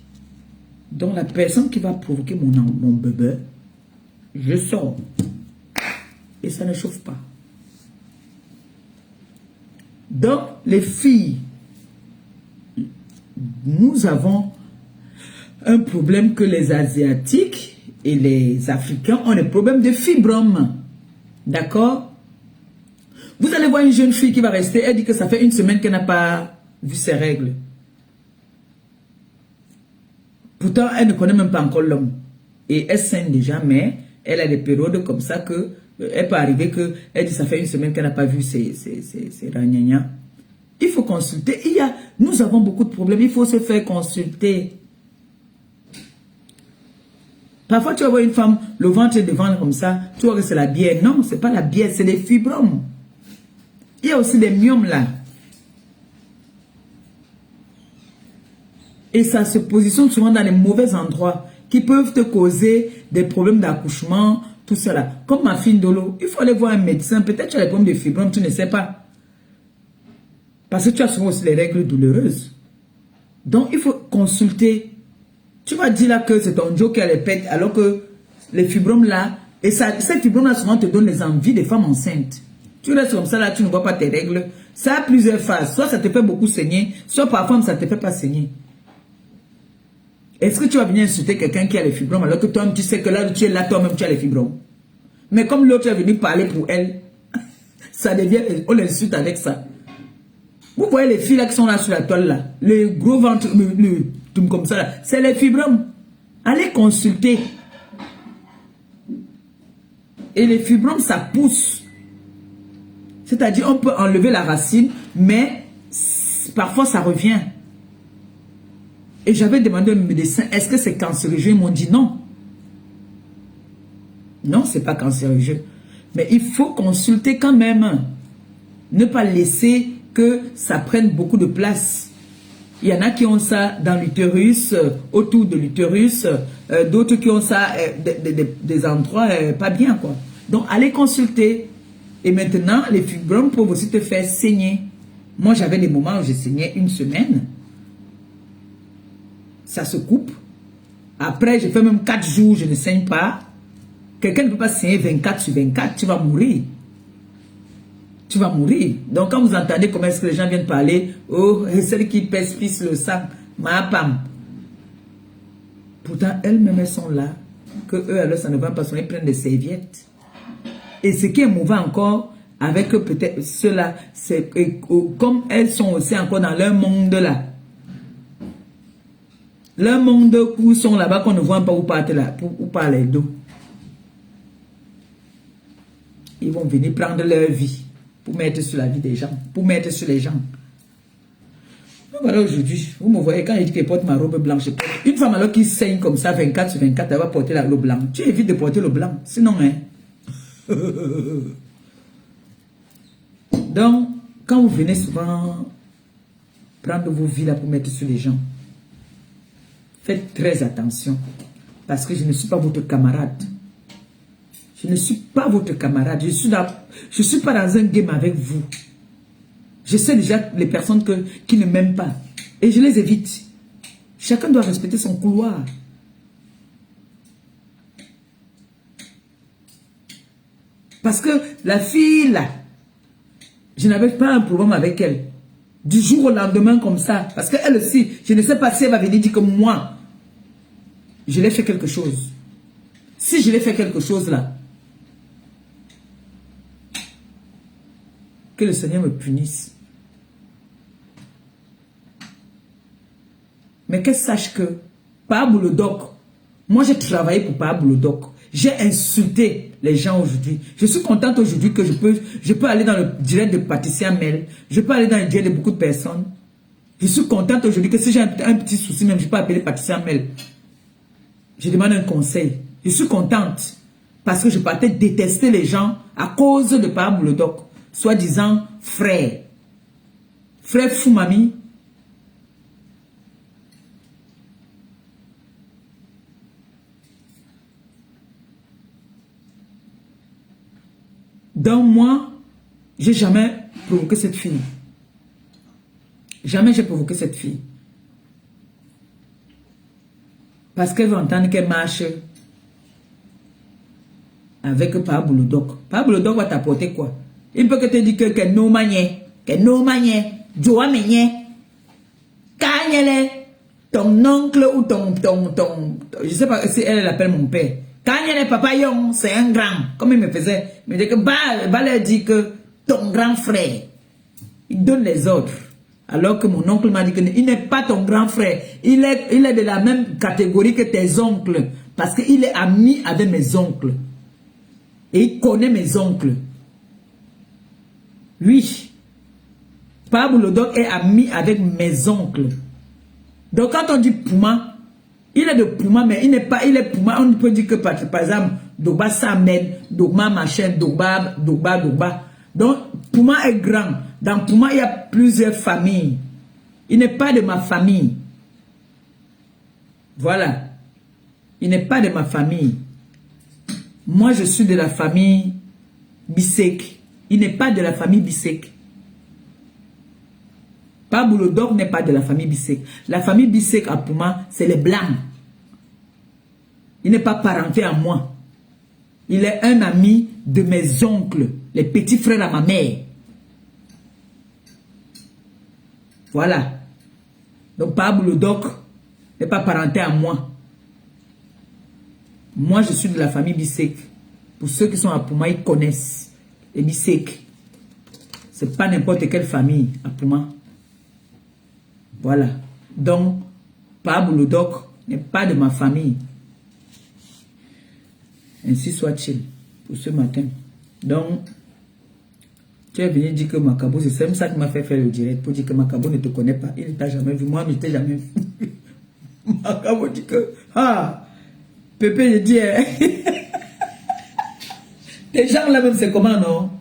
Donc la personne qui va provoquer mon bébé, je sors. Et ça ne chauffe pas. Donc les filles, nous avons un problème que les Asiatiques et les Africains ont des problèmes de fibrome. D'accord? Vous allez voir une jeune fille qui va rester, elle dit que ça fait une semaine qu'elle n'a pas vu ses règles. Pourtant, elle ne connaît même pas encore l'homme. Et elle saigne déjà, mais elle a des périodes comme ça que elle peut arriver que elle dit ça fait une semaine qu'elle n'a pas vu ses ragnagnas. Il faut consulter. Nous avons beaucoup de problèmes. Il faut se faire consulter. Parfois, tu vas voir une femme, le ventre est devant comme ça. Tu vois que c'est la bière. Non, c'est pas la bière, c'est les fibromes. Il y a aussi des myomes là. Et ça se positionne souvent dans les mauvais endroits qui peuvent te causer des problèmes d'accouchement, tout cela. Comme ma fille Dolo, il faut aller voir un médecin. Peut-être tu as des problèmes de fibromes, tu ne sais pas. Parce que tu as souvent aussi les règles douloureuses. Donc, il faut consulter. Tu vas dire là que c'est ton Joe qui a les pètes, alors que les fibromes là, et ça, ces fibromes là souvent te donnent les envies des femmes enceintes. Tu restes comme ça là, tu ne vois pas tes règles. Ça a plusieurs phases. Soit ça te fait beaucoup saigner, soit parfois ça ne te fait pas saigner. Est-ce que tu vas venir insulter quelqu'un qui a les fibromes alors que toi-même tu sais que là tu es là, toi-même tu as les fibromes? Mais comme l'autre est venu parler pour elle, ça devient, on l'insulte avec ça. Vous voyez les filles là qui sont là sur la toile là, le gros ventre, comme ça là, c'est les fibromes. Allez consulter. Et les fibromes, ça pousse. C'est-à-dire, on peut enlever la racine, mais parfois ça revient. Et j'avais demandé au médecin, est-ce que c'est cancérigène? Ils m'ont dit non. Non, c'est pas cancérigène. Mais il faut consulter quand même. Ne pas laisser que ça prenne beaucoup de place. Il y en a qui ont ça dans l'utérus, autour de l'utérus, d'autres qui ont ça des endroits pas bien, quoi. Donc, allez consulter. Et maintenant, les fibromes peuvent aussi te faire saigner. Moi, j'avais des moments où je saignais une semaine. Ça se coupe. Après, je fais même 4 jours, je ne saigne pas. Quelqu'un ne peut pas saigner 24 sur 24, tu vas mourir. Tu vas mourir. Donc, quand vous entendez comment est-ce que les gens viennent parler, oh, celle qui pisse le sang, ma pam. Pourtant, elles-mêmes, elles sont là. Que eux, alors, ça ne va pas sonner, ils prennent des serviettes. Et ce qui est mauvais encore, avec peut-être cela, c'est comme elles sont aussi encore dans leur monde là. Leur monde où sont là-bas qu'on ne voit pas où partent là, où partent les dos. Ils vont venir prendre leur vie pour mettre sur la vie des gens, pour mettre sur les gens. Donc voilà aujourd'hui, vous me voyez quand je dis que je porte ma robe blanche, une femme alors qui saigne comme ça 24 sur 24, elle va porter la robe blanche. Tu évites de porter le blanc, sinon hein. Donc, quand vous venez souvent prendre vos vies là pour mettre sur les gens, faites très attention. Parce que je ne suis pas votre camarade. Je ne suis pas votre camarade. Je suis pas dans un game avec vous. Je sais déjà les personnes qui ne m'aiment pas. Et je les évite. Chacun doit respecter son couloir. Parce que la fille là, je n'avais pas un problème avec elle. Du jour au lendemain comme ça. Parce qu'elle aussi, je ne sais pas si elle va venir dire que moi, je l'ai fait quelque chose. Si je l'ai fait quelque chose là, que le Seigneur me punisse. Mais qu'elle sache que Pablo le Doc, moi j'ai travaillé pour Pablo le Doc. J'ai insulté les gens aujourd'hui. Je suis contente aujourd'hui que je peux aller dans le direct de Patricia Mel. Je peux aller dans le direct de beaucoup de personnes. Je suis contente aujourd'hui que si j'ai un petit souci, même je peux appeler Patricia Mel. Je demande un conseil. Je suis contente parce que je partais détester les gens à cause de Pablo le Doc. Soi-disant frère. Frère fou mamie. Donc moi, j'ai jamais provoqué cette fille. Jamais j'ai provoqué cette fille. Parce qu'elle va entendre qu'elle marche avec Pablo Doc. Pablo Doc va t'apporter quoi? Il peut que te dire que no manier, Joa Menyé, Kanyele, ton oncle ou ton, je sais pas si elle l'appelle mon père. Kanyele papa Yon, c'est un grand, comme il me faisait. Il me dit que va leur dire que ton grand frère, il donne les ordres. Alors que mon oncle m'a dit qu'il n'est pas ton grand frère. Il est de la même catégorie que tes oncles. Parce qu'il est ami avec mes oncles. Et il connaît mes oncles. Oui. Pablo Doc est ami avec mes oncles. Donc quand on dit Pouma, il est de Pouma, mais il n'est pas, il est Pouma. On peut dire que par exemple, Dogba Samen, Dogma machin, Dogba. Donc Pouma est grand. Dans Pouma, il y a plusieurs familles. Il n'est pas de ma famille. Voilà. Il n'est pas de ma famille. Moi, je suis de la famille Bissek. Il n'est pas de la famille Bissek. Pablo Doc n'est pas de la famille Bissek. La famille Bissek à Pouma, c'est les Blancs. Il n'est pas parenté à moi. Il est un ami de mes oncles, les petits frères à ma mère. Voilà. Donc Pablo Doc n'est pas parenté à moi. Moi, je suis de la famille Bissek. Pour ceux qui sont à Pouma, ils connaissent les Bissek. C'est pas n'importe quelle famille à Pouma. Voilà. Donc, Pablo Doc n'est pas de ma famille. Ainsi soit-il pour ce matin. Donc, tu es venu dire que Macabo, c'est même ça qui m'a fait faire le direct, pour dire que Macabo ne te connaît pas. Il ne t'a jamais vu. Moi, je ne t'ai jamais vu. Macabo dit que, Pépé, je dis, les gens là même, c'est comment, non?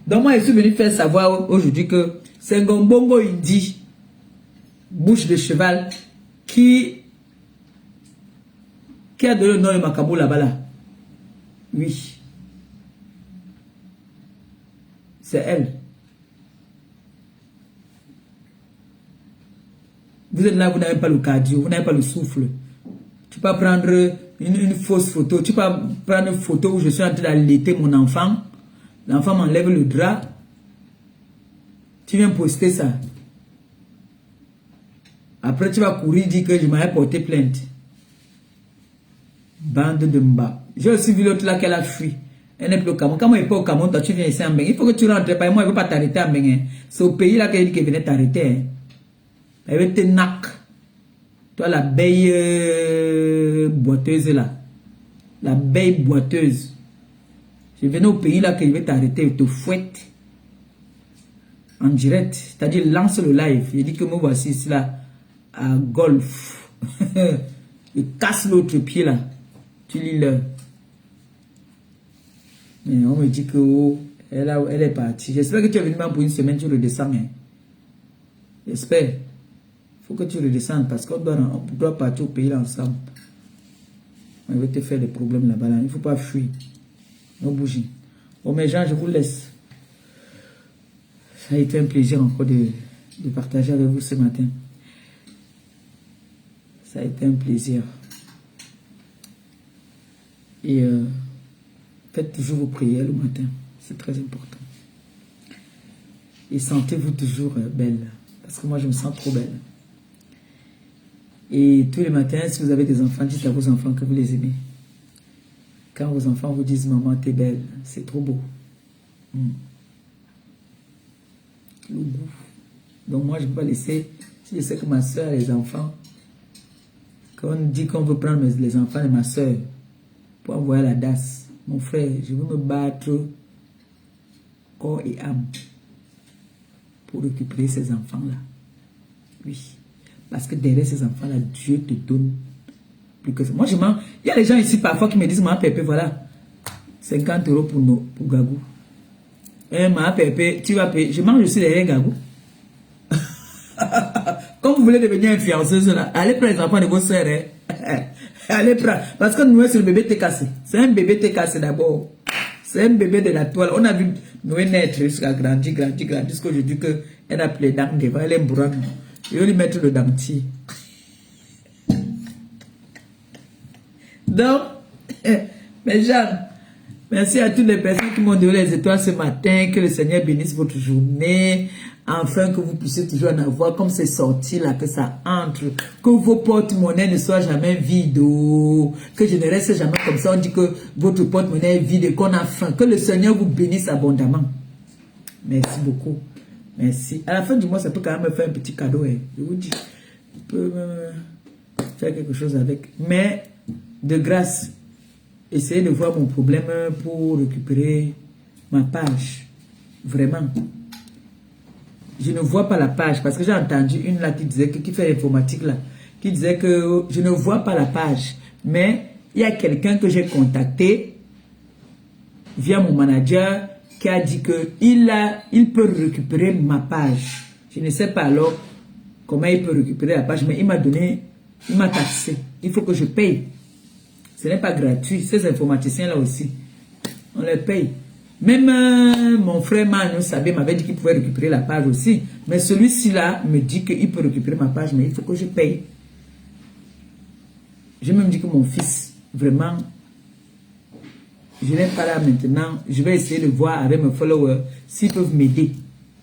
Donc, moi, je suis venu faire savoir aujourd'hui que c'est un Bongo Indi, bouche de cheval, qui a donné le nom de Macabo là-bas là. Oui. C'est elle. Vous êtes là, vous n'avez pas le cardio, vous n'avez pas le souffle. Tu peux prendre une fausse photo. Tu peux prendre une photo où je suis en train d'allaiter mon enfant. L'enfant m'enlève le drap. Tu viens poster ça. Après, tu vas courir dire que je m'avais porté plainte. Bande de mba. J'ai aussi vu l'autre là qu'elle a fui. Elle n'est plus au Cameroun. Quand moi, il n'est pas au Cameroun, toi, tu viens ici en Bénin. Il faut que tu rentres. Moi, elle ne veut pas t'arrêter en Bénin. C'est au pays là qu'elle dit qu'elle venait t'arrêter. Elle veut te nac. Toi, l'abeille boiteuse là. L'abeille boiteuse. Je venais au pays là qu'elle veut t'arrêter. Elle te fouette. En direct. C'est-à-dire, lance le live. Il dit que moi, voici ici là. À golf. Il casse l'autre pied là. Tu lis le. Mais on me dit que oh, elle est partie. J'espère que tu es venu même pour une semaine, tu redescends. Hein. J'espère. Il faut que tu redescendes parce qu'on doit partir au pays là ensemble. On va te faire des problèmes là-bas. Là. Il ne faut pas fuir. Non bouger. Bon, mes gens, je vous laisse. Ça a été un plaisir encore de partager avec vous ce matin. Ça a été un plaisir. Et faites toujours vos prières le matin. C'est très important. Et sentez-vous toujours belle. Parce que moi, je me sens trop belle. Et tous les matins, si vous avez des enfants, dites à vos enfants que vous les aimez. Quand vos enfants vous disent « Maman, t'es belle », c'est trop beau. Le goût. Donc moi, je ne peux pas laisser... Si je sais que ma soeur a les enfants, quand on dit qu'on veut prendre les enfants de ma soeur pour envoyer la DAS, mon frère, je veux me battre corps et âme pour récupérer ces enfants-là. Oui. Parce que derrière ces enfants-là, Dieu te donne plus que ça. Moi, je mens. Il y a des gens ici parfois qui me disent, ma Pépé, voilà, 50 € pour Gagou. Ma Pépé, tu vas payer. Je mange aussi derrière Gagou. Comme vous voulez devenir influenceuse, là, allez prendre les enfants de vos soeurs. Hein. Allez prendre. Parce que nous, c'est le bébé t'est cassé. C'est un bébé t'est cassé d'abord. C'est un bébé de la toile. On a vu Noé naître jusqu'à grandir, jusqu'aujourd'hui qu'elle a plus les dents devant, elle est bourrante. Je vais lui mettre le dentier. Donc, mes gens, merci à toutes les personnes qui m'ont donné les étoiles ce matin. Que le Seigneur bénisse votre journée. Afin que vous puissiez toujours en avoir comme c'est sorti là, que ça entre. Que vos porte-monnaie ne soient jamais vides. Que je ne reste jamais comme ça. On dit que votre porte-monnaie est vide et qu'on a faim. Que le Seigneur vous bénisse abondamment. Merci beaucoup. Merci. À la fin du mois, ça peut quand même me faire un petit cadeau. Hein. Je vous dis. Je peux faire quelque chose avec. Mais, de grâce, essayez de voir mon problème pour récupérer ma page. Vraiment. Je ne vois pas la page parce que j'ai entendu une là qui disait qui fait l'informatique là, qui disait que je ne vois pas la page. Mais il y a quelqu'un que j'ai contacté via mon manager qui a dit que il peut récupérer ma page. Je ne sais pas alors comment il peut récupérer la page, mais il m'a taxé. Il faut que je paye. Ce n'est pas gratuit. Ces informaticiens là aussi, on les paye. Même mon frère Manu Sabé m'avait dit qu'il pouvait récupérer la page aussi. Mais celui-ci là me dit qu'il peut récupérer ma page, mais il faut que je paye. J'ai même dit que mon fils, vraiment, je n'ai pas là maintenant. Je vais essayer de voir avec mes followers s'ils peuvent m'aider.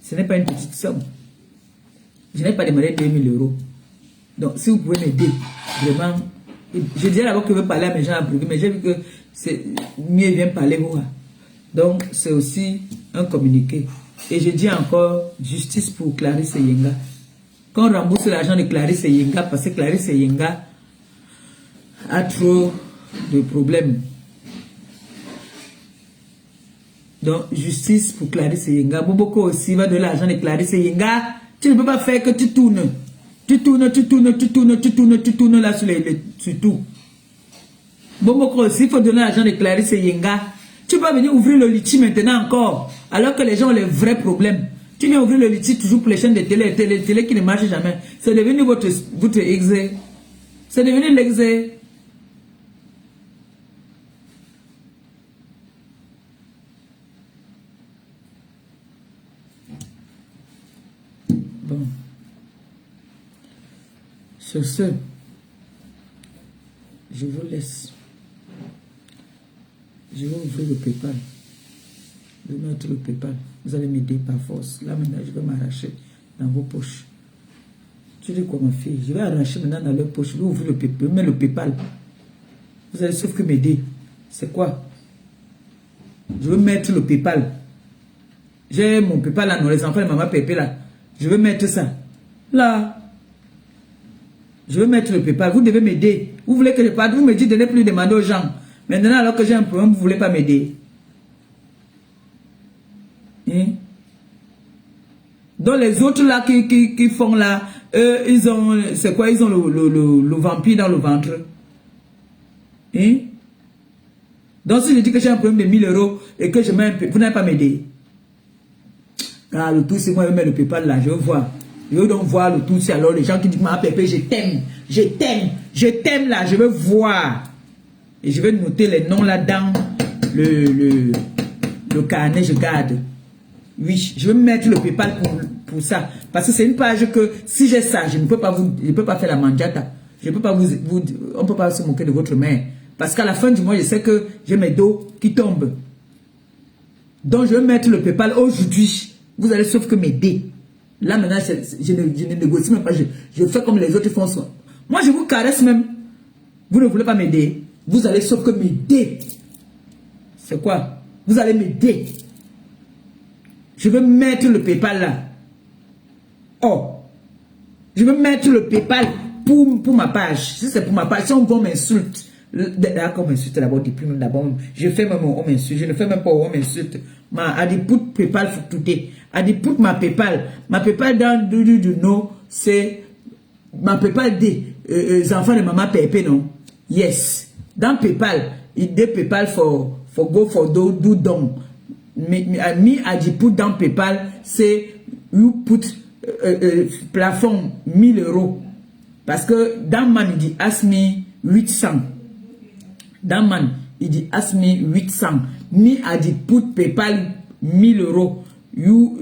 Ce n'est pas une petite somme. Je n'ai pas demandé 2000 €. Donc, si vous pouvez m'aider, vraiment. Je disais d'abord que je veux parler à mes gens à Brugge, mais j'ai vu que c'est mieux vient parler moi. Donc, c'est aussi un communiqué. Et je dis encore, justice pour Clarisse Yenga. Qu'on rembourse l'argent de Clarisse Yenga, parce que Clarisse Yenga a trop de problèmes. Donc, justice pour Clarisse Yenga. Boboko aussi va donner l'argent de Clarisse Yenga. Tu ne peux pas faire que tu tournes. Tu tournes là sur tout. Boboko aussi, il faut donner l'argent de Clarisse Yenga. Tu peux venir ouvrir le litchi maintenant encore, alors que les gens ont les vrais problèmes. Tu viens ouvrir le litchi toujours pour les chaînes de télé qui ne marchent jamais. C'est devenu votre exé. C'est devenu l'exé. Bon. Sur ce, je vous laisse. Je vais ouvrir le PayPal. Je vais mettre le PayPal. Vous allez m'aider par force. Là maintenant, je vais m'arracher dans vos poches. Tu dis quoi ma fille? Je vais arracher maintenant dans leur poche. Je vais ouvrir le PayPal. Je vais mettre le PayPal. Vous allez sauf que m'aider. C'est quoi? Je vais mettre le PayPal. J'ai mon PayPal là, non, les enfants de maman Pépé là. Je vais mettre ça. Là. Je vais mettre le PayPal. Vous devez m'aider. Vous voulez que je parte? Vous me dites de ne plus demander aux gens. Maintenant, alors que j'ai un problème, vous ne voulez pas m'aider. Hein? Donc, les autres là qui font là, ils ont, c'est quoi? Ils ont le vampire dans le ventre. Hein? Donc, si je dis que j'ai un problème de 1000 € et que je mets un peu, vous n'allez pas m'aider. Car le tout, c'est moi, je mets le PayPal là, je veux voir. Je veux donc voir le tout, c'est alors les gens qui disent, ma Pépé, je t'aime là, je veux voir. Et je vais noter les noms là dans le carnet, je garde. Oui, je vais mettre le PayPal pour ça. Parce que c'est une page que si j'ai ça, je ne peux pas faire la mangiata. Je peux pas on ne peut pas se moquer de votre mère. Parce qu'à la fin du mois, je sais que j'ai mes dos qui tombent. Donc je vais mettre le PayPal aujourd'hui. Vous allez sauf que m'aider. Là maintenant, je ne négocie même pas. Je fais comme les autres font. Moi, je vous caresse même. Vous ne voulez pas m'aider. Vous allez sauf que m'aider. C'est quoi? Vous allez m'aider. Je vais mettre le PayPal là. Oh. Je vais mettre le PayPal pour ma page. Si c'est pour ma page, si on m'insulte. D'accord, on m'insulte d'abord, depuis même d'abord. Je fais même on m'insulte. Je ne fais même pas on m'insulte. Ma put PayPal for today. Put ma PayPal. Ma PayPal dans du no, c'est ma PayPal des enfants de maman Pépé, non? Yes. Dans PayPal, il dit PayPal for go for do don. Me put dans PayPal, c'est you put plafond 1000 €. Parce que dans man, il dit ask me 800. Dans man, il dit ask me 800. Me a dit put PayPal 1000 euros. You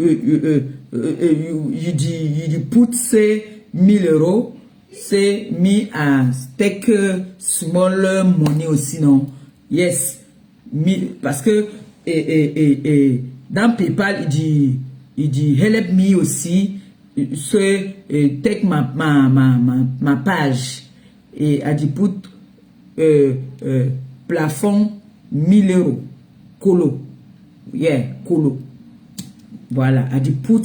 dit put say 1000 euros. C'est me a take small money aussi non. Yes. Parce que dans PayPal il dit help me aussi. Take ma page. Et a dit put plafond 1000 euros. Colo. Yeah, colo. Voilà. A dit put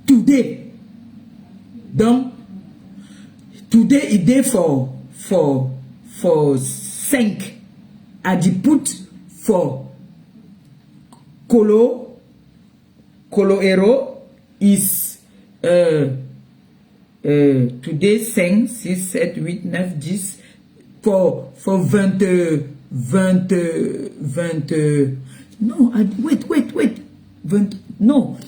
today. Donc, today is day for 5. A dit put for colo euro is today 5, 6, 7, 8, 9, 10 for 20 no, wait 20, no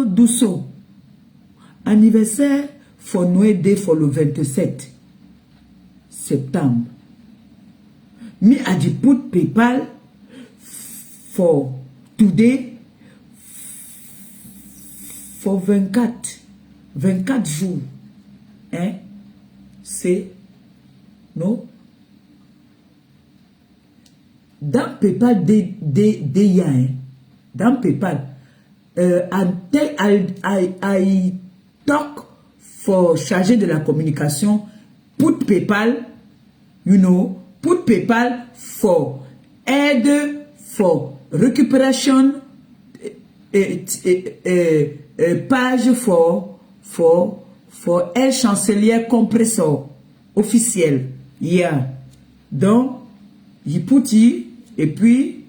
do so anniversaire for Noël Day for le 27 septembre. Me a dit put PayPal for today for 24 jours. Hein? C'est non? Dans PayPal dans PayPal I talk for chargé de la communication put PayPal, you know, put PayPal for aide for recuperation page for El Chancelier compressor officiel. Yeah. Donc, il put et puis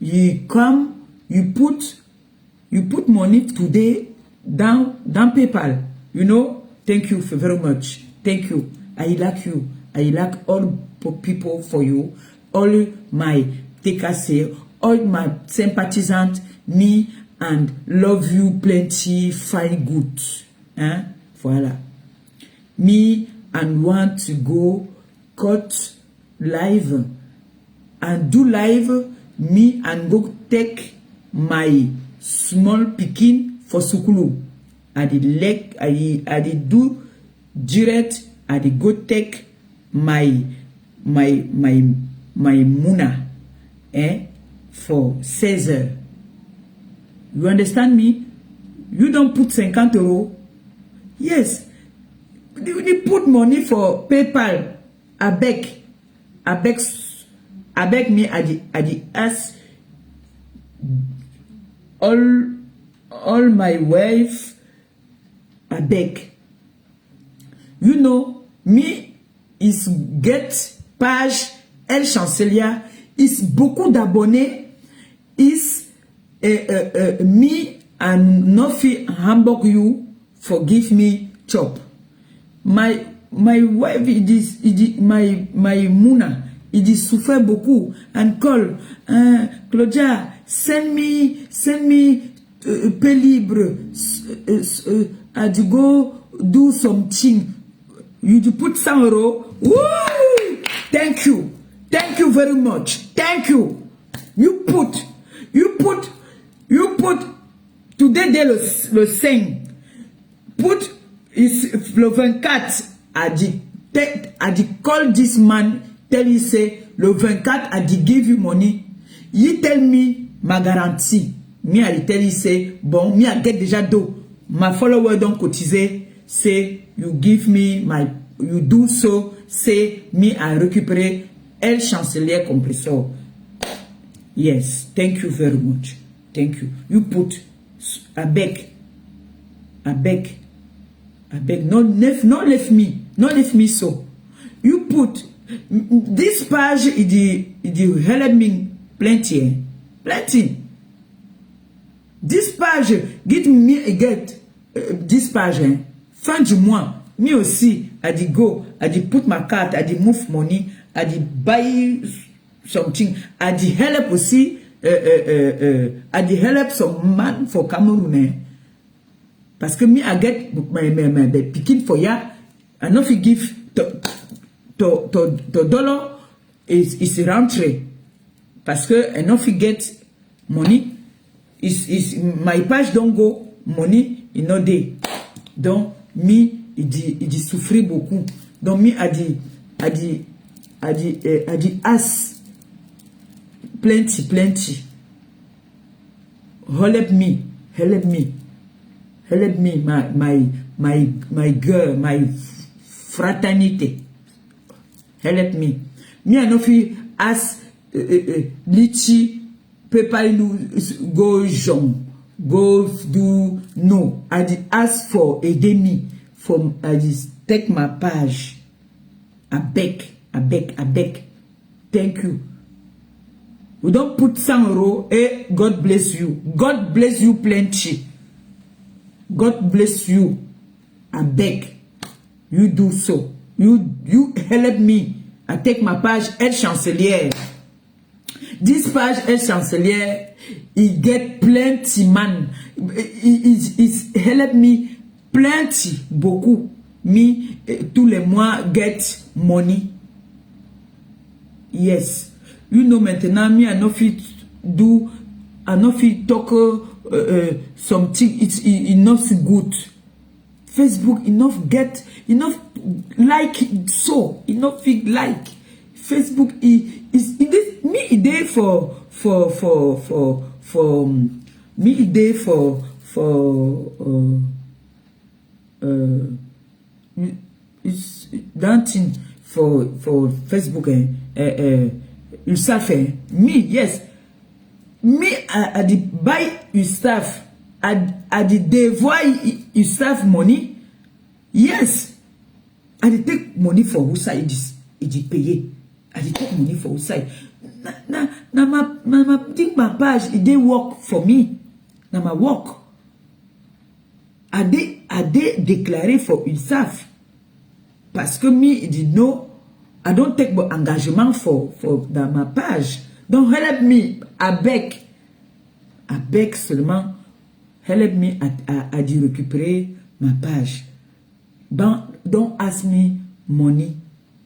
il come, you put money today down PayPal. You know, thank you very much. Thank you. I like you. I like all people for you. All my TKC, all my sympathizants, me and love you plenty, fine good. Hein? Voilà. Me and want to go cut live and do live. Me and go take my small picking for Sukulu. I did do direct. I did go take my Muna for 16 heures. You understand me? You don't put 50 euros. Yes. You put money for PayPal. I beg me. I ask all my wife. I beg. You know, me is get page El Chancelier. Is beaucoup d'abonnés. Is me and Nofi Hamburg you forgive me chop. My wife my Muna it is suffer beaucoup and call Claudia send me pay libre to go do something. You put 100 euros. Woo! Thank you very much. Thank you. You put today le 5. Put is le 24. I call this man, tell you say le 24 I give you money. You tell me ma garantie. Me I tell you say bon, me I get déjà do. My follower don't cotiser. Say you give me my, you do so. Say me I récupérer El Chancelier compressor. Yes, thank you very much. Thank you. You put I beg. No left me so. You put this page is help me plenty. This page get this page fin du mois. Me aussi I did go, I did put my card, I did move money, I did buy something, I did help aussi I did help some man for Cameroon. Parce que me I get my picking for ya, I know if you give to dollar is rentré. Parce que and if you get money, is my page don't go, money is not there. Donc, il dit souffrir beaucoup. Donc, a dit as plenty. Help me, my girl, my fraternity. Help me. Me I no fit ask Litchi PayPal go John go do no. I did ask for a demi from I just take my page. I beg. Thank you. We don't put €100. Hey, God bless you. God bless you plenty. God bless you. I beg. You do so. You help me. I take my page El Chancelier. This page El Chancelier, he get plenty man. He help me plenty, beaucoup. Me, tous les mois, get money. Yes. You know maintenant, me, I no fit talk something. It's enough good. Facebook enough get enough like so enough like Facebook is me day for me day for it's dancing for Facebook you stuff me yes me I did buy you stuff I did devoy you stuff money yes I did take money for who side it pay I did take money for who side na my think my page it dey work for me na my work I dey declare for yourself parce que me it did know I don't take my engagement for my page. Don't help me. I beg seulement. Help me à récupérer ma page. Don't ask me money.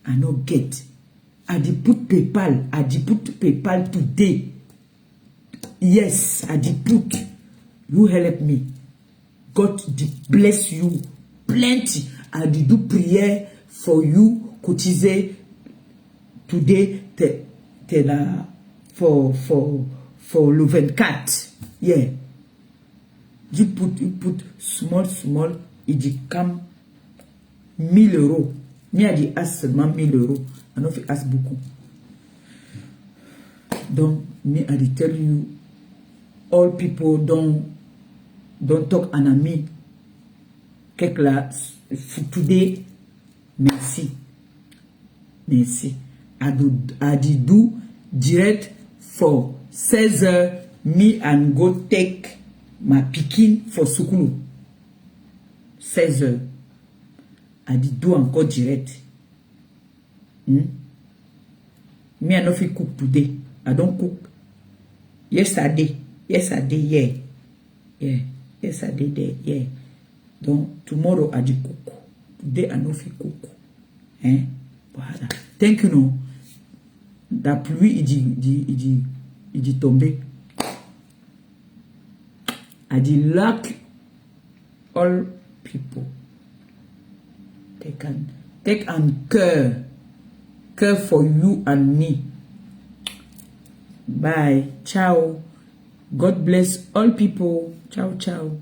I no get. I did put PayPal today. Yes, I did put. You help me. God bless you. Plenty. I did do prayer for you. Cotiser. Today, t'es là for le 24. Yeah. You put small, it dit comme 1000 €. Me a dit ask seulement 1000 €. I don't ask beaucoup. Donc, me a dit tell you, all people don't talk en ami. Quelque là, today, merci. I do direct for 16h. Me and go take my picking for Sukulu. 16h. I do encore direct. Me I no fit cook today. I don't cook. Yesterday, yeah. Yesterday there, yeah. Donc tomorrow I do cook. Today I no fit cook. Voilà. Thank you, no. La pluie, il dit tomber. I dit luck all people. Take an care for you and me. Bye. Ciao. God bless all people. Ciao, ciao.